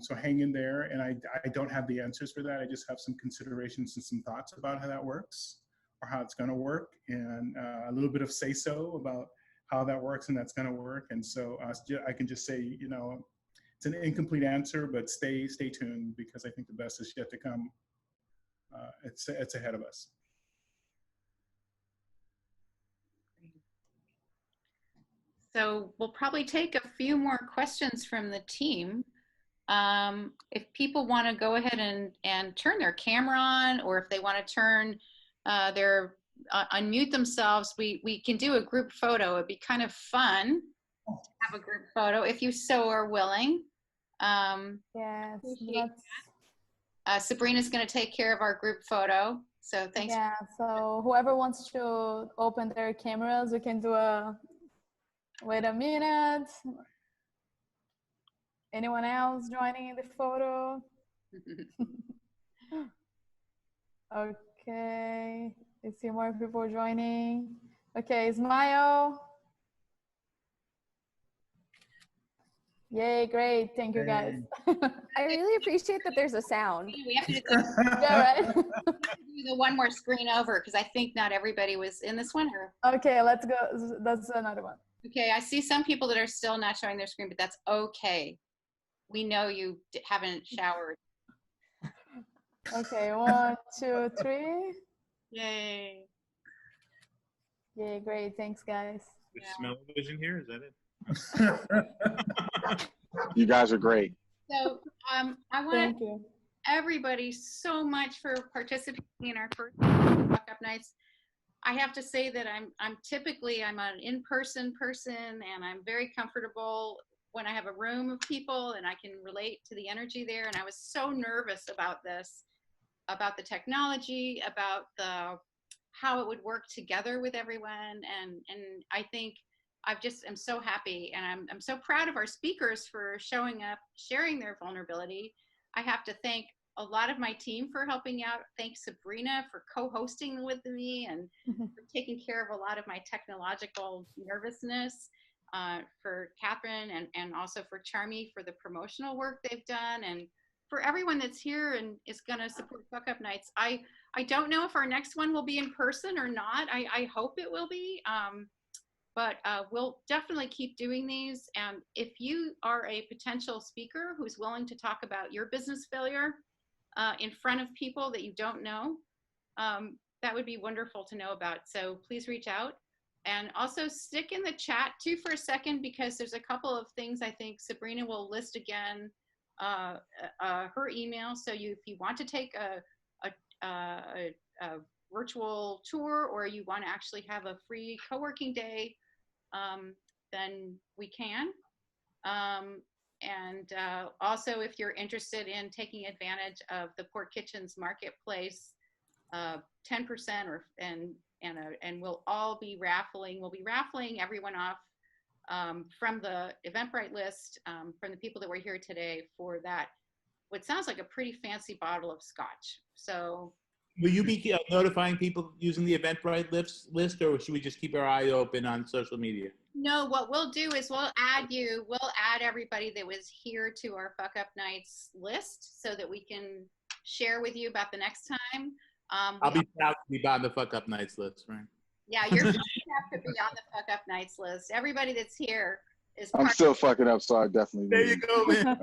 S3: So hang in there. And I don't have the answers for that. I just have some considerations and some thoughts about how that works or how it's going to work, and a little bit of say-so about how that works and that's going to work. And so I can just say, you know, it's an incomplete answer, but stay tuned, because I think the best is yet to come. It's ahead of us.
S1: So we'll probably take a few more questions from the team. If people want to go ahead and turn their camera on, or if they want to turn unmute themselves, we can do a group photo. It'd be kind of fun to have a group photo if you so are willing.
S2: Yes.
S1: Sabrina's going to take care of our group photo. So thanks.
S2: Yeah, so whoever wants to open their cameras, we can do wait a minute. Anyone else joining the photo? Okay, I see more people joining. Okay, smile. Yay, great. Thank you, guys.
S5: I really appreciate that there's a sound.
S1: We have to do
S2: Yeah, right?
S1: the one more screen over, because I think not everybody was in this one. Or
S2: Okay, let's go. That's another one.
S1: okay, I see some people that are still not showing their screen, but that's okay. We know you haven't showered.
S2: Okay, 1, 2, 3.
S1: Yay.
S2: Yay, great. Thanks, guys.
S9: Is smell-o-vision here? Is that it?
S10: You guys are great.
S1: So I want
S2: Thank you.
S1: everybody so much for participating in our first Fuckup Nights. I have to say that I'm typically an in-person person, and I'm very comfortable when I have a room of people and I can relate to the energy there. And I was so nervous about this, about the technology, about how it would work together with everyone. And I think I'm so happy, and I'm so proud of our speakers for showing up, sharing their vulnerability. I have to thank a lot of my team for helping out. Thanks Sabrina for co-hosting with me and for taking care of a lot of my technological nervousness. For Catherine and also for Charmy for the promotional work they've done, and for everyone that's here and is going to support Fuckup Nights. I don't know if our next one will be in person or not. I hope it will be. But we'll definitely keep doing these. And if you are a potential speaker who's willing to talk about your business failure in front of people that you don't know, that would be wonderful to know about. So please reach out. And also stick in the chat too for a second, because there's a couple of things I think Sabrina will list again, her email. So if you want to take a virtual tour, or you want to actually have a free co-working day, then we can. And also, if you're interested in taking advantage of the Port Kitchens Marketplace, 10% and we'll all be raffling. We'll be raffling everyone off from the Eventbrite list, from the people that were here today for that, what sounds like a pretty fancy bottle of scotch. So
S9: Will you be notifying people using the Eventbrite list, or should we just keep our eye open on social media?
S1: no, what we'll do is we'll add everybody that was here to our Fuckup Nights list so that we can share with you about the next time.
S9: I'll be proud to be on the Fuckup Nights list, right?
S1: Yeah, you're going to have to be on the Fuckup Nights list. Everybody that's here is
S10: I'm still fucking up, so I definitely.
S9: There you go, man.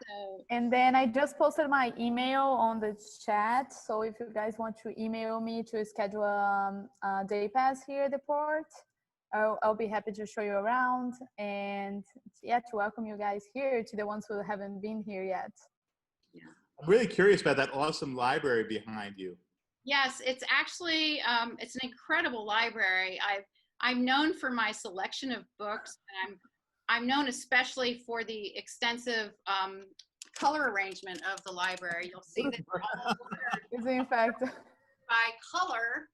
S1: So,
S2: And then I just posted my email on the chat. So if you guys want to email me to schedule a day pass here at the port, I'll be happy to show you around. And yeah, to welcome you guys here, to the ones who haven't been here yet.
S1: yeah.
S9: I'm really curious about that awesome library behind you.
S1: Yes, it's actually, it's an incredible library. I'm known for my selection of books, and I'm known especially for the extensive color arrangement of the library. You'll see that all ordered
S2: Is in fact.
S1: by color.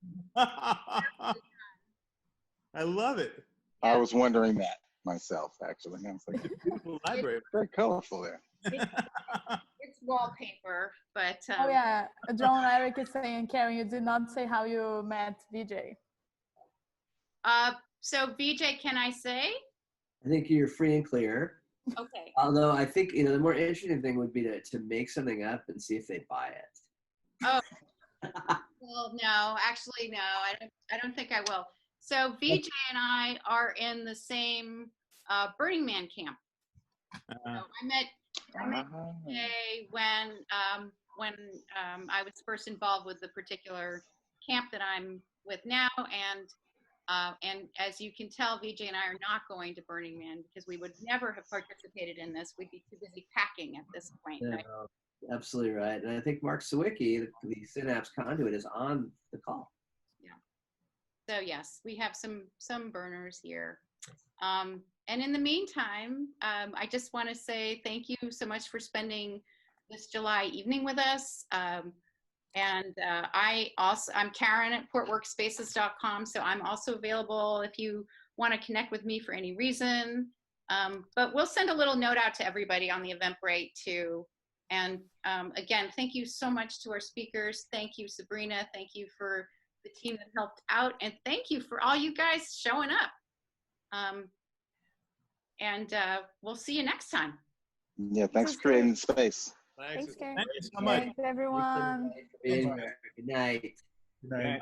S9: I love it.
S10: I was wondering that myself, actually. I was like,
S9: Beautiful library.
S10: very colorful there.
S1: It's wallpaper, but
S2: Oh yeah, John Eric is saying, Karen, you did not say how you met VJ.
S1: so VJ, can I say?
S8: I think you're free and clear.
S1: Okay.
S8: Although I think, you know, the more interesting thing would be to make something up and see if they buy it.
S1: Oh, well, no, actually, no, I don't think I will. So VJ and I are in the same Burning Man camp. So I met VJ when I was first involved with the particular camp that I'm with now, and as you can tell, VJ and I are not going to Burning Man because we would never have participated in this. We'd be too busy packing at this point.
S8: Yeah,
S1: Right?
S8: absolutely right. And I think Mark Sawicki, the Synapse conduit, is on the call.
S1: So yes, we have some burners here. And in the meantime, I just want to say thank you so much for spending this July evening with us. I'm Karen at portworkspaces.com, so I'm also available if you want to connect with me for any reason. But we'll send a little note out to everybody on the Eventbrite too. And again, thank you so much to our speakers. Thank you, Sabrina. Thank you for the team that helped out. And thank you for all you guys showing up. We'll see you next time.
S10: Yeah, thanks for creating the space.
S2: Thanks, Karen.
S9: Thank you so much.
S2: Thanks, everyone.
S8: Good night.
S3: Good night.